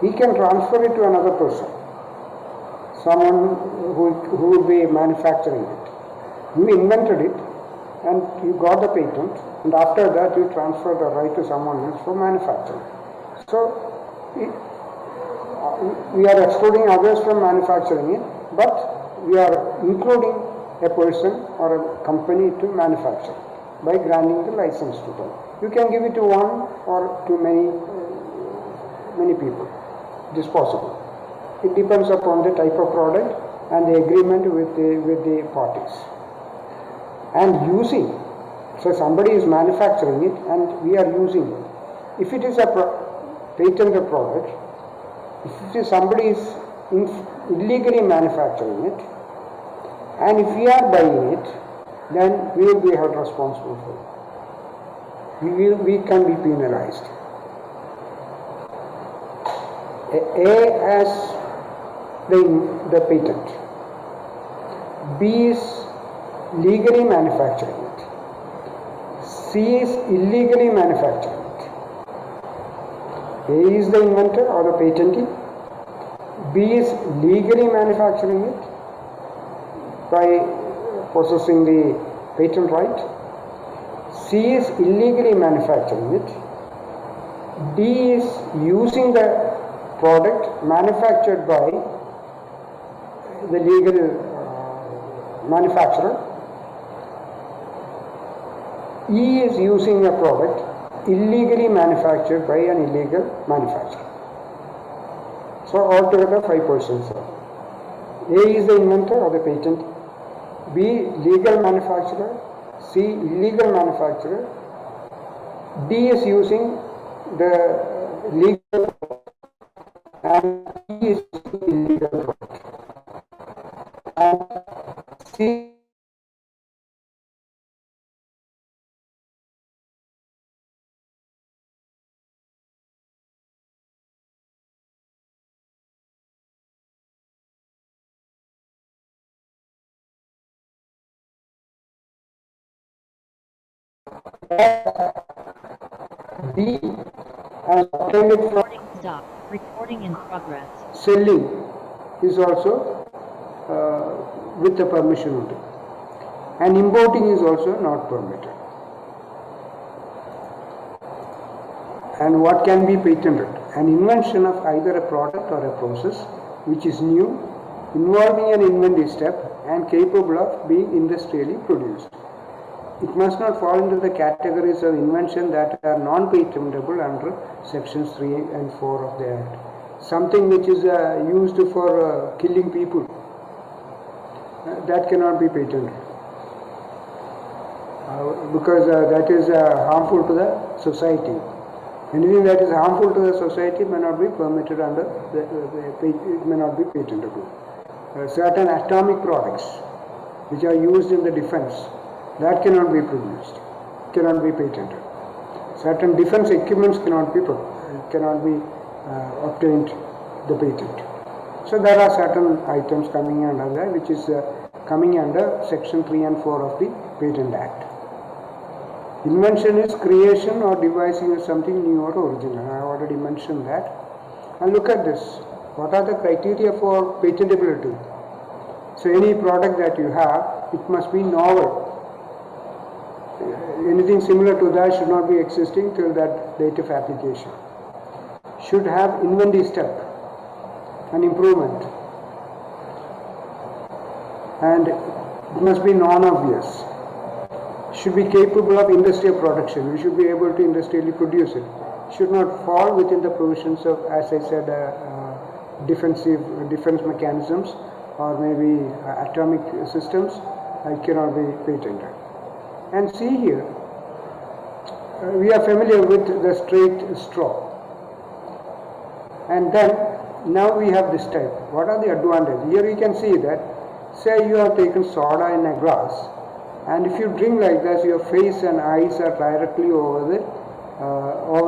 He can transfer it to another person, someone who will be manufacturing it. You invented it and you got the patent, and after that you transfer the right to someone else for manufacturing. So we are excluding others from manufacturing it, but we are including a person or a company to manufacture by granting the license to them. You can give it to one or to many people. It is possible. It depends upon the type of product and the agreement with the parties. And using, so somebody is manufacturing it and we are using it. If it is a patented product, if somebody is illegally manufacturing it, and if we are buying it, then we will be held responsible for it. We can be penalized. A as the patent. B is legally manufacturing it. C is illegally manufacturing it. A is the inventor or the patentee. B is legally manufacturing it by possessing the patent right. C is illegally manufacturing it. D is using the product manufactured by the legal manufacturer. E is using a product illegally manufactured by an illegal manufacturer. So altogether 5 persons. A is the inventor or the patent. B legal manufacturer. C illegal manufacturer. D is using the legal and E is illegal product. And C D and Recording stop. Recording in progress. selling is also with the permission only. And importing is also not permitted. And what can be patented? An invention of either a product or a process which is new, involving an inventive step and capable of being industrially produced. It must not fall into the categories of invention that are non-patentable under sections 3 and 4 of the Act. Something which is used for killing people, that cannot be patented. Because that is harmful to the society. Anything that is harmful to the society may not be permitted under it may not be patentable. Certain atomic products which are used in the defense, that cannot be produced, cannot be patented. Certain defense equipments cannot be obtained the patent. So there are certain items coming under that, which is coming under section 3 and 4 of the Patent Act. Invention is creation or devising of something new or original. I already mentioned that. And look at this. What are the criteria for patentability? So any product that you have, it must be novel. Anything similar to that should not be existing till that date of application. Should have inventive step, an improvement. And it must be non-obvious. Should be capable of industrial production. We should be able to industrially produce it. Should not fall within the provisions of, as I said, defense mechanisms or maybe atomic systems. It cannot be patented. And see here, we are familiar with the straight straw. And then now we have this type. What are the advantages? Here you can see that, say you have taken soda in a glass, and if you drink like this, your face and eyes are directly over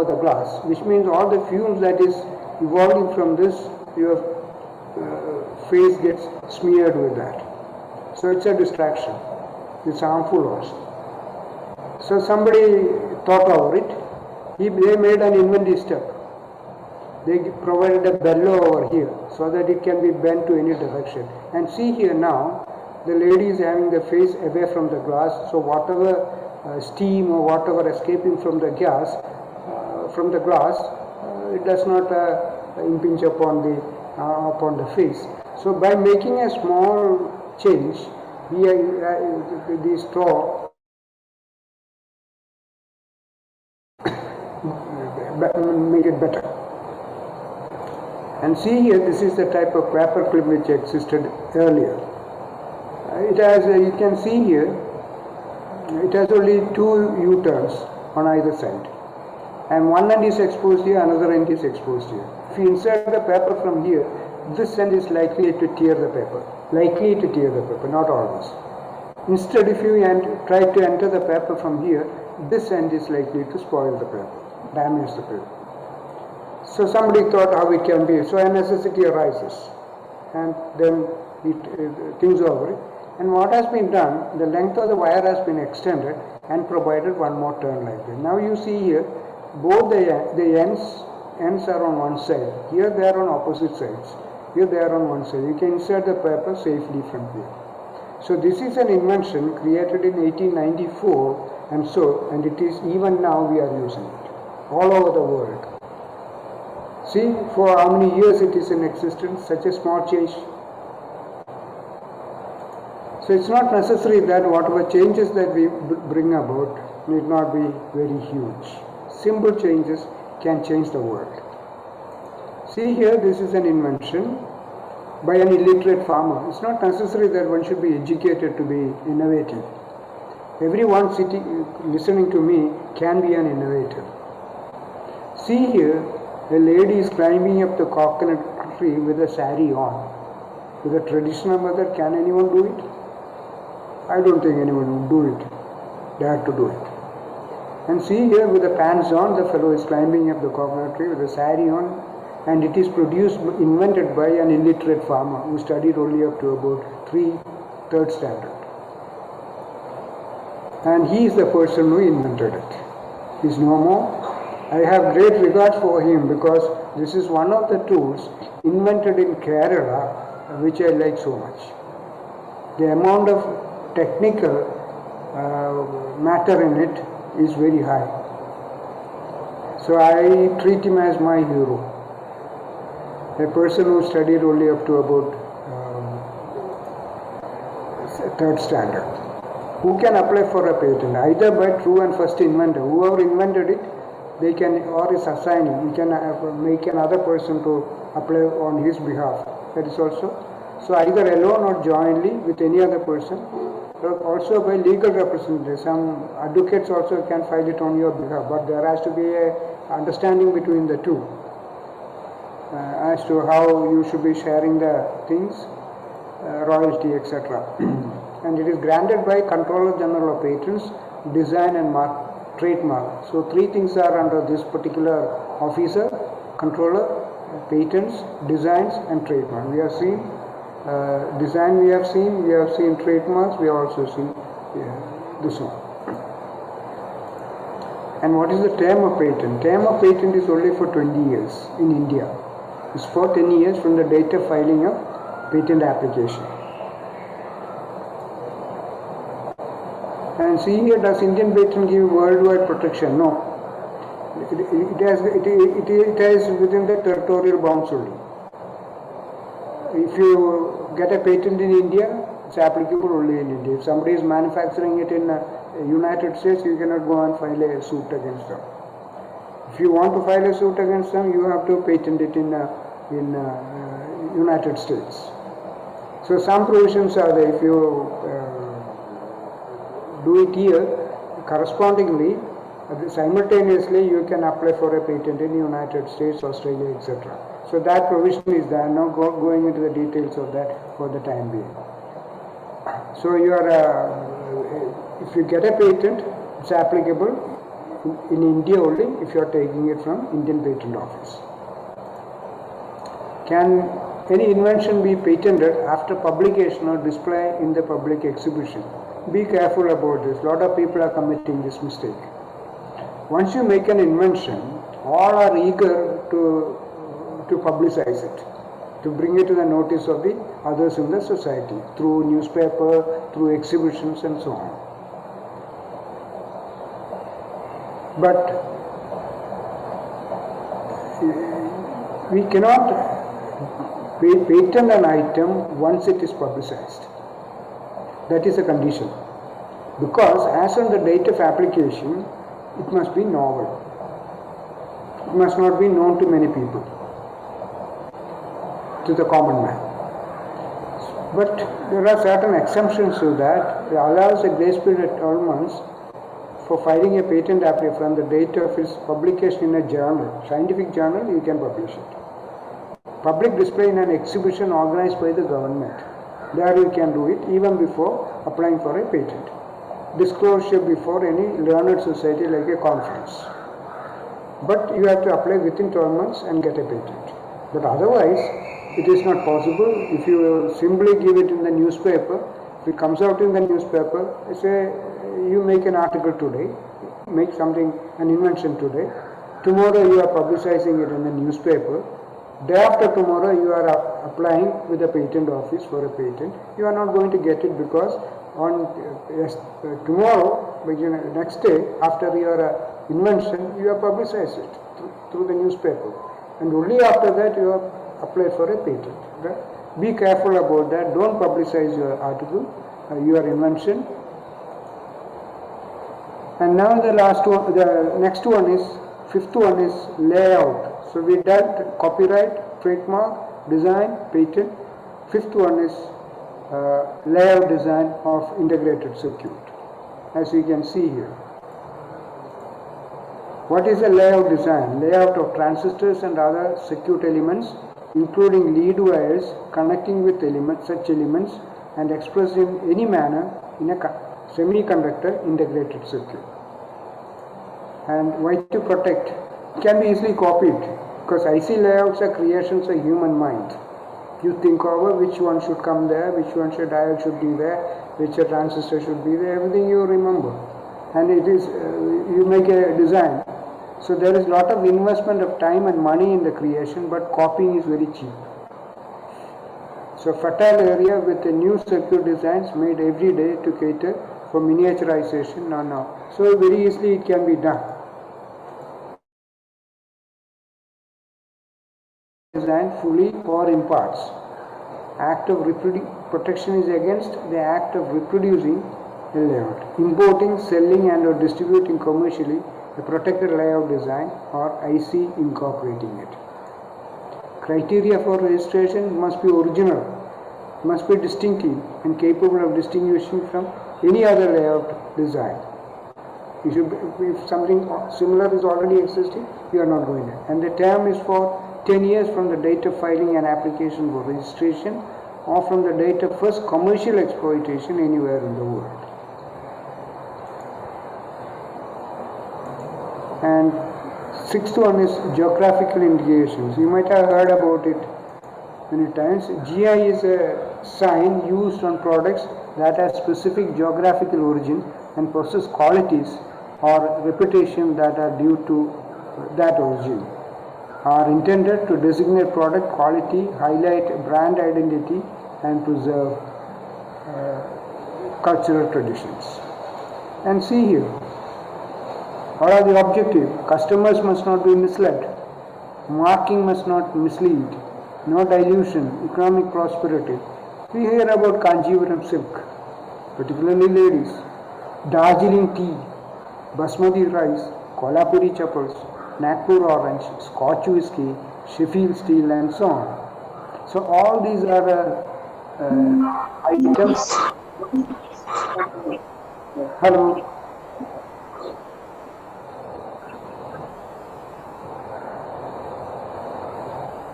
the glass, which means all the fumes that is evolving from this, your face gets smeared with that. So it's a distraction. It's harmful also. So somebody thought over it. They made an inventive step. They provided a bellow over here so that it can be bent to any direction. And see here now, the lady is having the face away from the glass, so whatever steam or whatever escaping from the gas, from the glass, it does not impinge upon the face. So by making a small change, the straw make it better. And see here, this is the type of paper clip which existed earlier. It has, you can see here, it has only 2 U-turns on either side. And one end is exposed here, another end is exposed here. If you insert the paper from here, this end is likely to tear the paper. Likely to tear the paper, not always. Instead, if you try to enter the paper from here, this end is likely to spoil the paper, damage the paper. So somebody thought how it can be. So a necessity arises. And then it thinks over it. And what has been done, the length of the wire has been extended and provided one more turn like that. Now you see here, both the ends are on one side. Here they are on opposite sides. Here they are on one side. You can insert the paper safely from here. So this is an invention created in 1894 and it is even now we are using it all over the world. See for how many years it is in existence, such a small change. So it's not necessary that whatever changes that we bring about need not be very huge. Simple changes can change the world. See here, this is an invention by an illiterate farmer. It's not necessary that one should be educated to be innovative. Everyone listening to me can be an innovator. See here, a lady is climbing up the coconut tree with a sari on. With a traditional method, can anyone do it? I don't think anyone would do it, dare to do it. And see here, with the pants on, the fellow is climbing up the coconut tree with a sari on, and it is invented by an illiterate farmer who studied only up to about 3rd standard. And he is the person who invented it. He is no more. I have great regard for him because this is one of the tools invented in Kerala which I like so much. the amount of technical matter in it is very high. So I treat him as my hero, a person who studied only up to about third standard, who can apply for a patent either by true and first inventor. Whoever invented it, they can, or is assigning, we can make another person to apply on his behalf. That is also, so either alone or jointly with any other person, or also by legal representative. Some advocates also can file it on your behalf, but there has to be a understanding between the two as to how you should be sharing the things, royalty, etc. And it is granted by Controller General of Patents, Design and Trademark. So three things are under this particular officer: controller, patents, designs and trademark. We have seen design, we have seen trademarks, we have also seen this one. And what is the term of patent? Term of patent is only for 20 years in India. It's for 10 years from the date of filing of patent application. And see here, does Indian patent give worldwide protection? No. It has within the territorial bounds only. If you get a patent in India, it's applicable only in India. If somebody is manufacturing it in United States, you cannot go and file a suit against them. If you want to file a suit against them, you have to patent it in United States. So some provisions are there. If you do it here, correspondingly, simultaneously you can apply for a patent in United States, Australia, etc. So that provision is there. I'm not going into the details of that for the time being. So you are, if you get a patent, it's applicable in India only if you are taking it from Indian Patent Office. Can any invention be patented after publication or display in the public exhibition? Be careful about this. A lot of people are committing this mistake. Once you make an invention, all are eager to publicize it, to bring it to the notice of the others in the society through newspaper, through exhibitions and so on. But we cannot patent an item once it is publicized. That is a condition. Because as on the date of application, it must be novel. It must not be known to many people, to the common man. But there are certain exemptions to that. It allows a grace period of 12 months for filing a patent application from the date of its publication in a journal, scientific journal. You can publish it. Public display in an exhibition organized by the government. There you can do it even before applying for a patent. Disclosure before any learned society like a conference. But you have to apply within 12 months and get a patent. But otherwise, it is not possible. If you simply give it in the newspaper, if it comes out in the newspaper, say you make an article today, make something, an invention today, tomorrow you are publicizing it in the newspaper, day after tomorrow you are applying with the patent office for a patent, you are not going to get it because on tomorrow, next day, after your invention, you have publicized it through the newspaper. And only after that you have applied for a patent. Right? Be careful about that. Don't publicize your article, your invention. And now the last one, the next one is, fifth one is layout. So we dealt copyright, trademark, design, patent. Fifth one is layout design of integrated circuit, as you can see here. What is a layout design? Layout of transistors and other circuit elements, including lead wires connecting with such elements and expressed in any manner in a semiconductor integrated circuit. And why to protect? It can be easily copied because IC layouts are creations of human mind. You think over which one should come there, which one diode should be there, which a transistor should be there, everything you remember. And it is, you make a design. So there is a lot of investment of time and money in the creation, but copying is very cheap. So fertile area with the new circuit designs made every day to cater for miniaturization. No. So very easily it can be done. Design fully or in parts. Act of protection is against the act of reproducing a layout. Importing, selling and or distributing commercially a protected layout design or IC incorporating it. Criteria for registration must be original, must be distinctive and capable of distinguishing from any other layout design. If something similar is already existing, you are not going to. And the term is for 10 years from the date of filing an application for registration or from the date of first commercial exploitation anywhere in the world. And sixth one is geographical indications. You might have heard about it many times. GI is a sign used on products that have specific geographical origin and possess qualities or reputation that are due to that origin, are intended to designate product quality, highlight brand identity and preserve cultural traditions. And see here, what are the objectives? Customers must not be misled, marking must not mislead, no dilution, economic prosperity. We hear about Kanjivaram silk, particularly ladies, Darjeeling tea, Basmati rice, Kolhapuri chappals, Nagpur orange, Scotch whiskey, Sheffield steel and so on. So all these are items. Hello.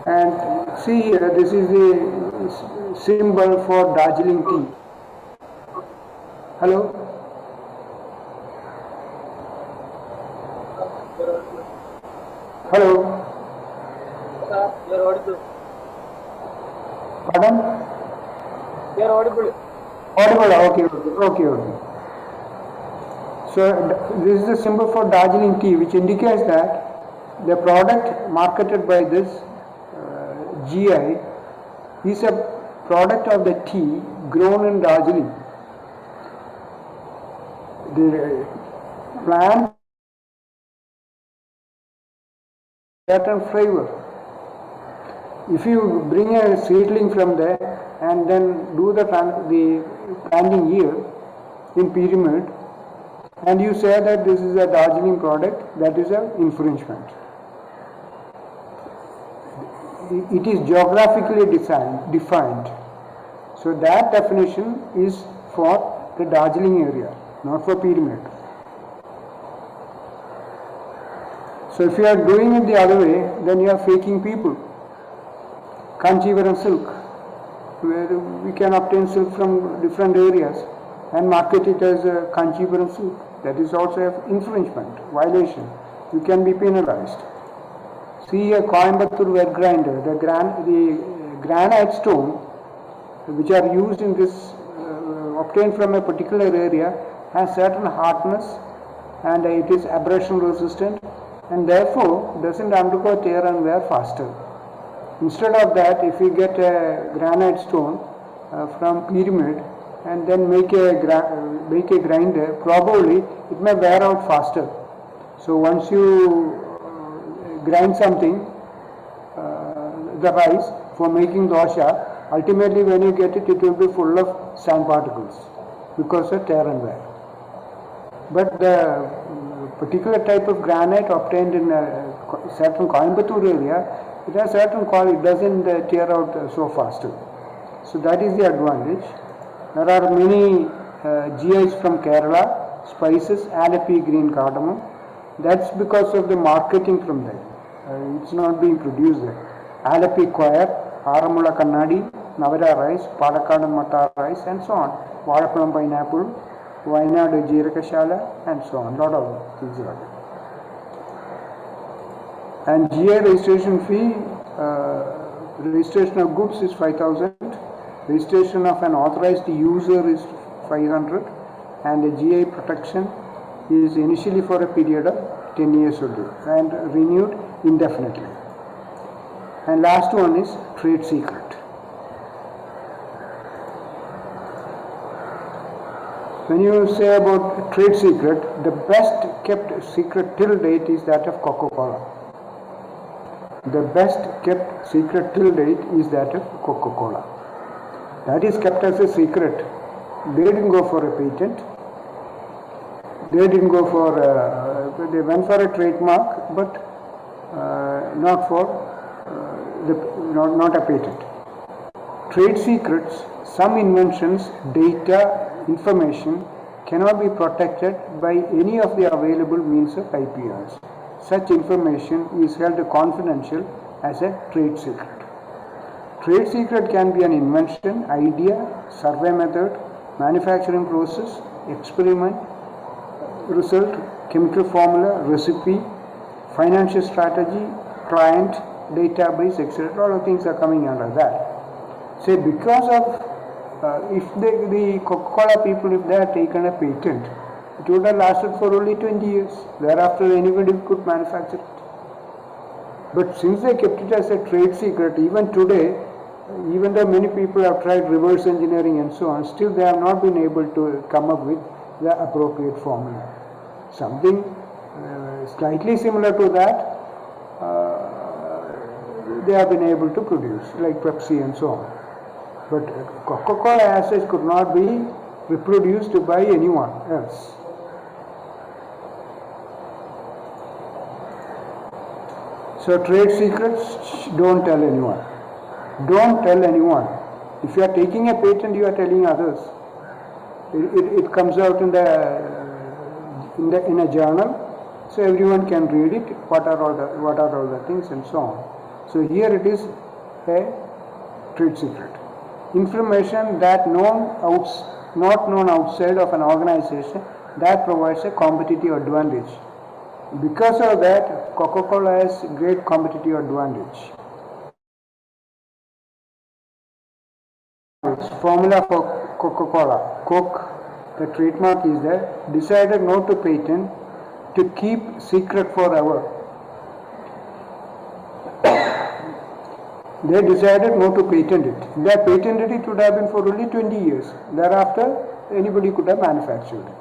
And see here, this is the symbol for Darjeeling tea. Hello? Hello? Sir, you are audible. Pardon? You are audible. Audible, okay. So this is the symbol for Darjeeling tea, which indicates that the product marketed by this GI is a product of the tea grown in Darjeeling. The plant certain flavor. If you bring a seedling from there and then do the planting here in pyramid and you say that this is a Darjeeling product, that is an infringement. It is geographically defined. So that definition is for the Darjeeling area, not for pyramid. So if you are doing it the other way, then you are faking people. Kanjivaram silk, where we can obtain silk from different areas and market it as a Kanjivaram silk. That is also an infringement, violation. You can be penalized. See a Coimbatore wet grinder, the granite stone which are used in this, obtained from a particular area, has certain hardness and it is abrasion resistant and therefore doesn't undergo tear and wear faster. Instead of that, if you get a granite stone from pyramid and then make a grinder, probably it may wear out faster. So once you grind something, the rice for making dosha, ultimately when you get it, it will be full of sand particles because of tear and wear. But the particular type of granite obtained in a certain Coimbatore area, it has certain quality, it doesn't tear out so faster. So that is the advantage. There are many GIs from Kerala, spices, Alapi green cardamom. That's because of the marketing from there. It's not being produced there. Alapi choir, Aramula Kannadi, Navara rice, Palakkad Matta rice and so on. Vadapalam pineapple, Wayanad Jeerakashala and so on. Lot of things are there. And GI registration fee, registration of goods is 5,000. Registration of an authorized user is 500 and the GI protection is initially for a period of 10 years only and renewed indefinitely. And last one is trade secret. when you say about trade secret, the best kept secret till date is that of Coca-Cola. The best kept secret till date is that of Coca-Cola. That is kept as a secret. They didn't go for a patent. They didn't go for, they went for a trademark, but not for, not a patent. Trade secrets, some inventions, data, information cannot be protected by any of the available means of IPRs. Such information is held confidential as a trade secret. Trade secret can be an invention, idea, survey method, manufacturing process, experiment, result, chemical formula, recipe, financial strategy, client, database, etc. All of things are coming under that. Say because of if the Coca-Cola people, if they had taken a patent, it would have lasted for only 20 years. Thereafter, anybody could manufacture it. But since they kept it as a trade secret, even today, even though many people have tried reverse engineering and so on, still they have not been able to come up with the appropriate formula. Something slightly similar to that, they have been able to produce, like Pepsi and so on. But Coca-Cola as such could not be reproduced by anyone else. So trade secrets, don't tell anyone. Don't tell anyone. If you are taking a patent, you are telling others. It comes out in a journal, so everyone can read it. What are all the things and so on. So here it is a trade secret. Information that not known outside of an organization, that provides a competitive advantage. Because of that, Coca-Cola has great competitive advantage. Formula for Coca-Cola. Coke, the trademark is there, decided not to patent, to keep secret forever. They decided not to patent it. If they had patented it, it would have been for only 20 years. Thereafter, anybody could have manufactured it.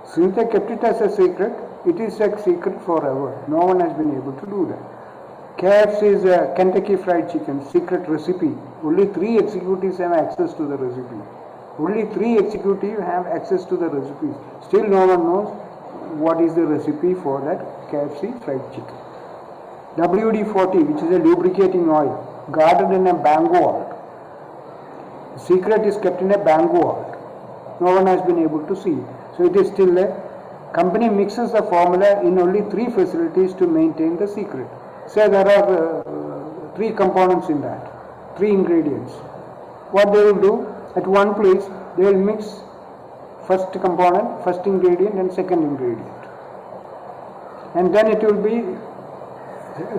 Since they kept it as a secret, it is a secret forever. No one has been able to do that. KFC's Kentucky Fried Chicken secret recipe. Only 3 executives have access to the recipe. Only 3 executives have access to the recipes. Still no one knows what is the recipe for that KFC fried chicken. WD-40, which is a lubricating oil, guarded in a bamboo vault. The secret is kept in a bamboo vault. No one has been able to see it. So it is still a company mixes the formula in only 3 facilities to maintain the secret. Say there are 3 components in that, 3 ingredients. What they will do, at one place they will mix first component, first ingredient and second ingredient. And then it will be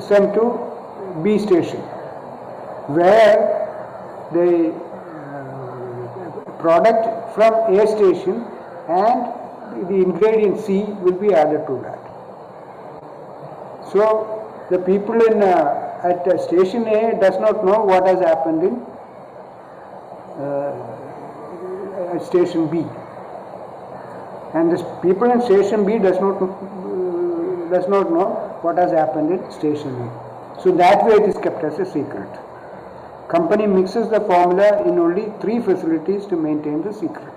sent to B station, where the product from A station and the ingredient C will be added to that. So the people at station A does not know what has happened in at station B, and the people in station B does not know what has happened in station A. So that way it is kept as a secret. Company mixes the formula in only 3 facilities to maintain the secret,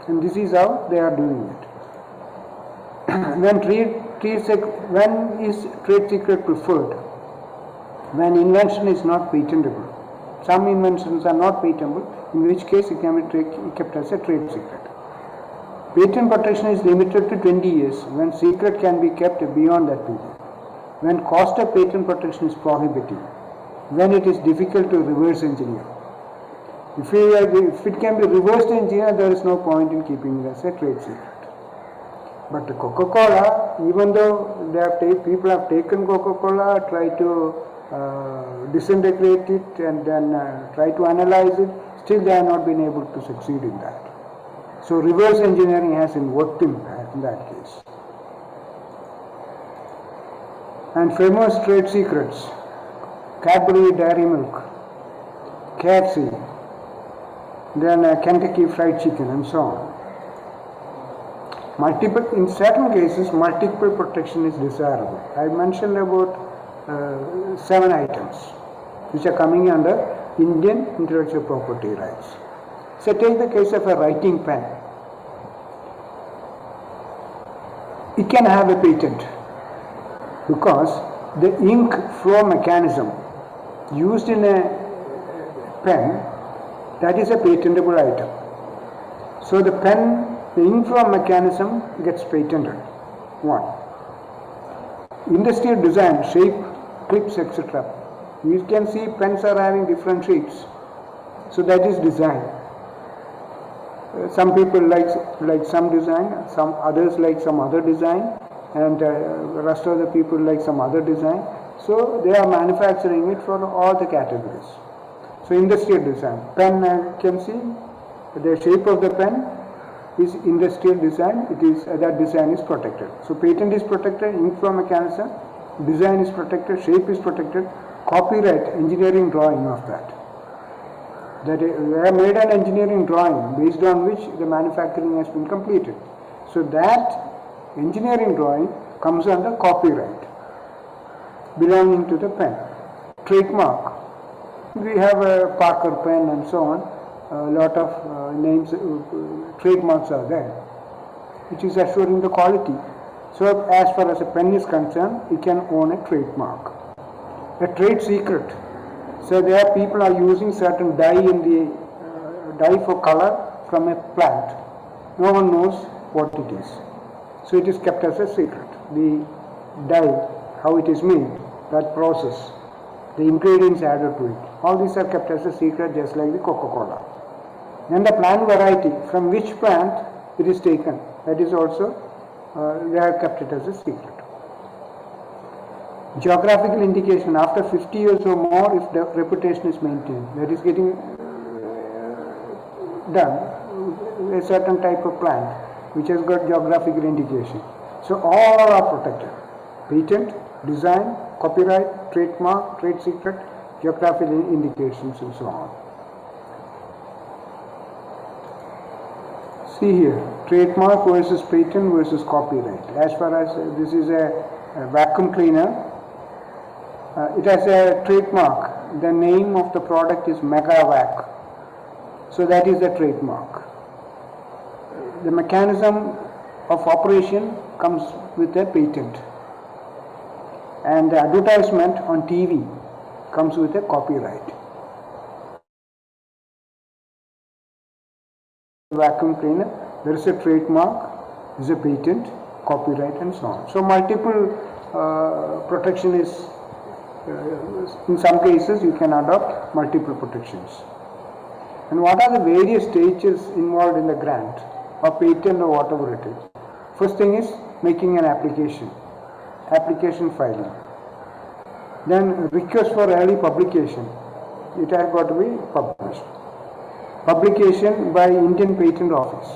and this is how they are doing it. When is trade secret preferred? When invention is not patentable. Some inventions are not patentable, in which case it can be kept as a trade secret. Patent protection is limited to 20 years, when secret can be kept beyond that period. When cost of patent protection is prohibitive. When it is difficult to reverse engineer. If it can be reversed engineered, there is no point in keeping it as a trade secret. But Coca-Cola, even though people have taken Coca-Cola, try to disintegrate it and then try to analyze it, still they have not been able to succeed in that. So reverse engineering has worked in that case. And famous trade secrets: Cadbury Dairy Milk, KFC, then Kentucky Fried Chicken and so on. In certain cases, multiple protection is desirable. I mentioned about 7 items which are coming under Indian intellectual property rights. So take the case of a writing pen. It can have a patent because the ink flow mechanism used in a pen, that is a patentable item. So the ink flow mechanism gets patented. 1. Industrial design, shape, clips, etc. You can see pens are having different shapes. So that is design. Some people like some design, some others like some other design, and the rest of the people like some other design. So they are manufacturing it for all the categories. So industrial design, pen, you can see the shape of the pen is industrial design. It is that design is protected. So patent is protected, ink flow mechanism, design is protected, shape is protected, copyright, engineering drawing of that. That they have made an engineering drawing based on which the manufacturing has been completed. So that engineering drawing comes under copyright belonging to the pen. Trademark. We have a Parker pen and so on. A lot of names, trademarks are there, which is assuring the quality. So as far as a pen is concerned, you can own a trademark. A trade secret. So there are people are using certain dye in the dye for color from a plant. No one knows what it is. So it is kept as a secret. The dye, how it is made, that process, the ingredients added to it. All these are kept as a secret, just like the Coca-Cola. Then the plant variety, from which plant it is taken, that is also, they have kept it as a secret. Geographical indication, after 50 years or more, if the reputation is maintained, that is getting done, a certain type of plant which has got geographical indication. So all are protected. Patent, design, copyright, trademark, trade secret, geographical indications and so on. See here, trademark versus patent versus copyright. As far as this is a vacuum cleaner, it has a trademark. The name of the product is Megavac. So that is the trademark. The mechanism of operation comes with a patent. And the advertisement on TV comes with a copyright. Vacuum cleaner, there is a trademark, there is a patent, copyright and so on. So multiple protection is, in some cases you can adopt multiple protections. And what are the various stages involved in the grant or patent or whatever it is? First thing is making an application filing. Then request for early publication, it has got to be published. Publication by Indian Patent Office.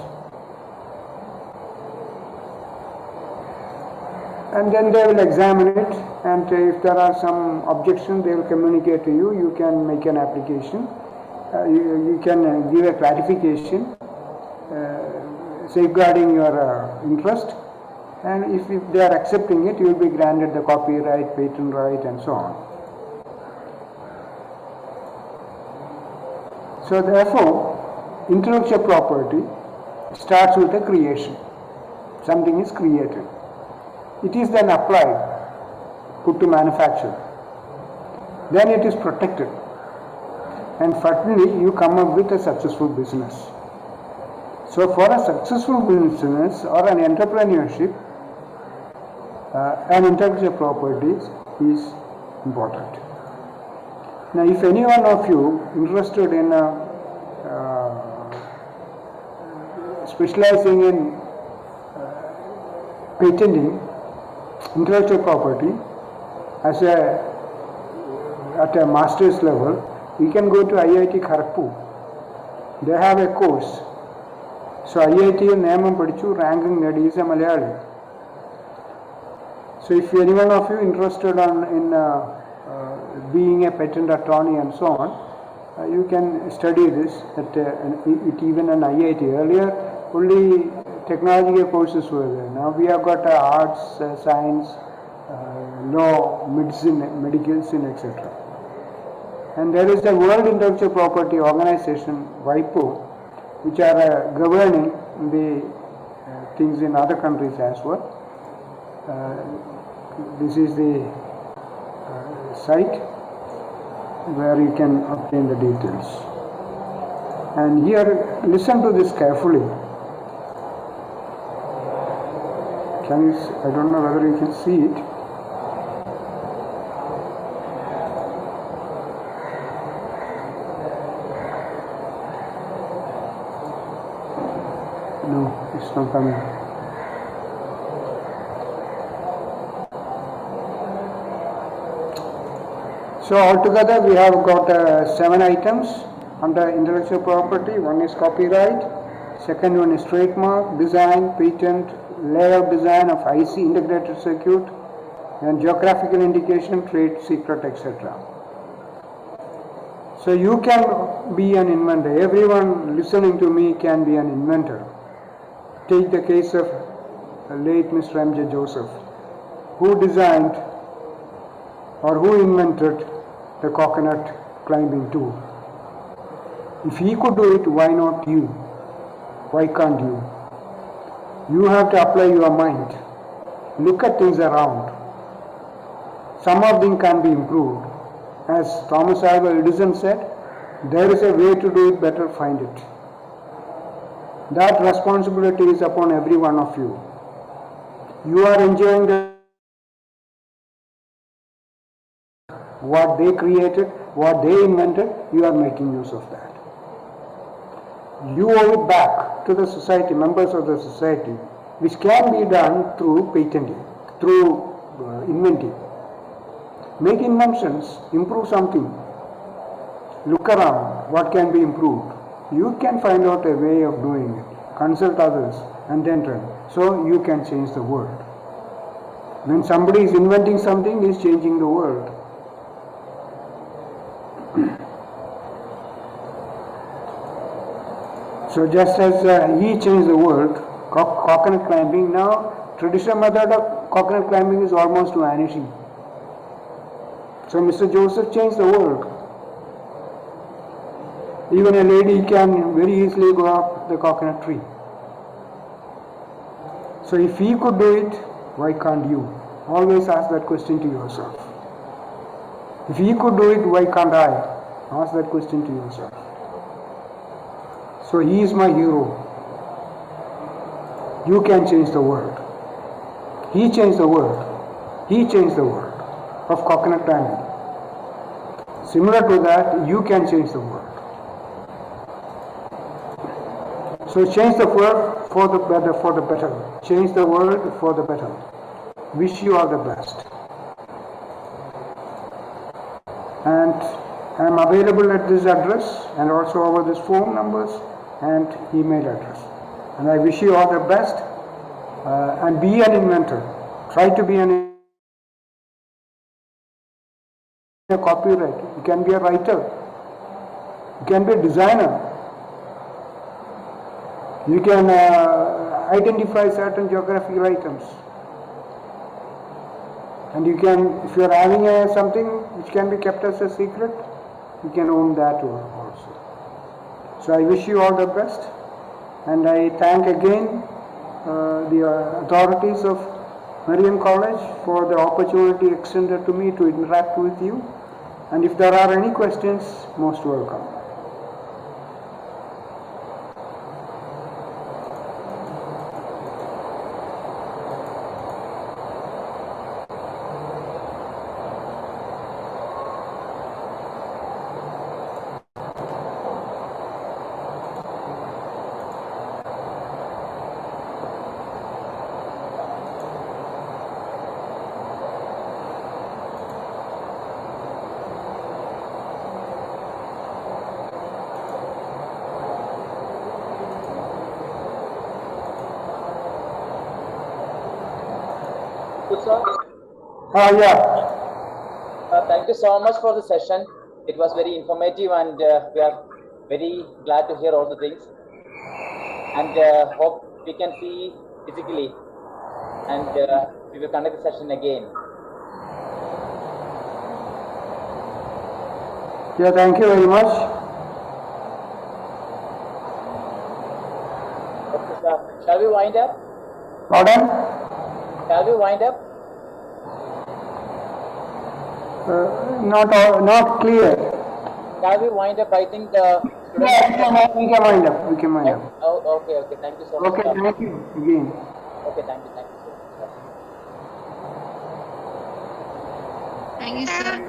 And then they will examine it, and if there are some objections, they will communicate to you. You can make an application. You can give a clarification safeguarding your interest, and if they are accepting it, you will be granted the copyright, patent right and so on. So therefore, intellectual property starts with a creation. Something is created. It is then applied, put to manufacture. Then it is protected. And finally, you come up with a successful business. So for a successful business or an entrepreneurship, an intellectual property is important. Now, if any one of you interested in specializing in patenting intellectual property at a master's level, you can go to IIT Kharagpur. They have a course. So IIT Namam Padichu, ranking that is a Malayali. So if any one of you interested in being a patent attorney and so on, you can study this at even an IIT. Earlier, only technological courses were there. Now we have got arts, science, law, medicine, etc. And there is the World Intellectual Property Organization, WIPO, which are governing the things in other countries as well. This is the site where you can obtain the details. And here, listen to this carefully. Can you? I don't know whether you can see it. No, it's not coming. So altogether we have got 7 items under intellectual property. One is copyright, second one is trademark, design, patent, layout design of IC integrated circuit, and geographical indication, trade secret, etc. So you can be an inventor. Everyone listening to me can be an inventor. Take the case of late Mr. M.J. Joseph, who designed or who invented the coconut climbing tool. If he could do it, why not you? Why can't you? You have to apply your mind. Look at things around. Some of them can be improved. As Thomas Alva Edison said, there is a way to do it, better find it. That responsibility is upon every one of you. You are enjoying what they created, what they invented, you are making use of that. You owe it back to the society, members of the society, which can be done through patenting, through inventing. Make inventions, improve something. Look around, what can be improved. You can find out a way of doing it. Consult others and then try. So you can change the world. When somebody is inventing something, he is changing the world. So just as he changed the world, coconut climbing, now traditional method of coconut climbing is almost vanishing. So Mr. Joseph changed the world. Even a lady can very easily go up the coconut tree. So if he could do it, why can't you? Always ask that question to yourself. If he could do it, why can't I? Ask that question to yourself. So he is my hero. You can change the world. He changed the world. He changed the world of coconut climbing. Similar to that, you can change the world. So change the world for the better, for the better. Change the world for the better. Wish you all the best. And I am available at this address and also over this phone numbers and email address. And I wish you all the best and be an inventor. Try to be a copyright. You can be a writer. You can be a designer. You can identify certain geographical items. And you can, if you are having something which can be kept as a secret, you can own that also. So I wish you all the best, and I thank again the authorities of Marian College for the opportunity extended to me to interact with you. And if there are any questions, most welcome. Good, sir. Yeah. Thank you so much for the session. It was very informative, and we are very glad to hear all the things. And hope we can see physically, and we will conduct the session again. Yeah, thank you very much. Okay, sir. Shall we wind up? Pardon? Shall we wind up? Not clear. Shall we wind up? I think the students. Yeah, we can wind up. We can wind up. Oh, okay. Thank you so much. Okay, sir. thank you again. Okay, thank you so much, sir. Thank you, sir.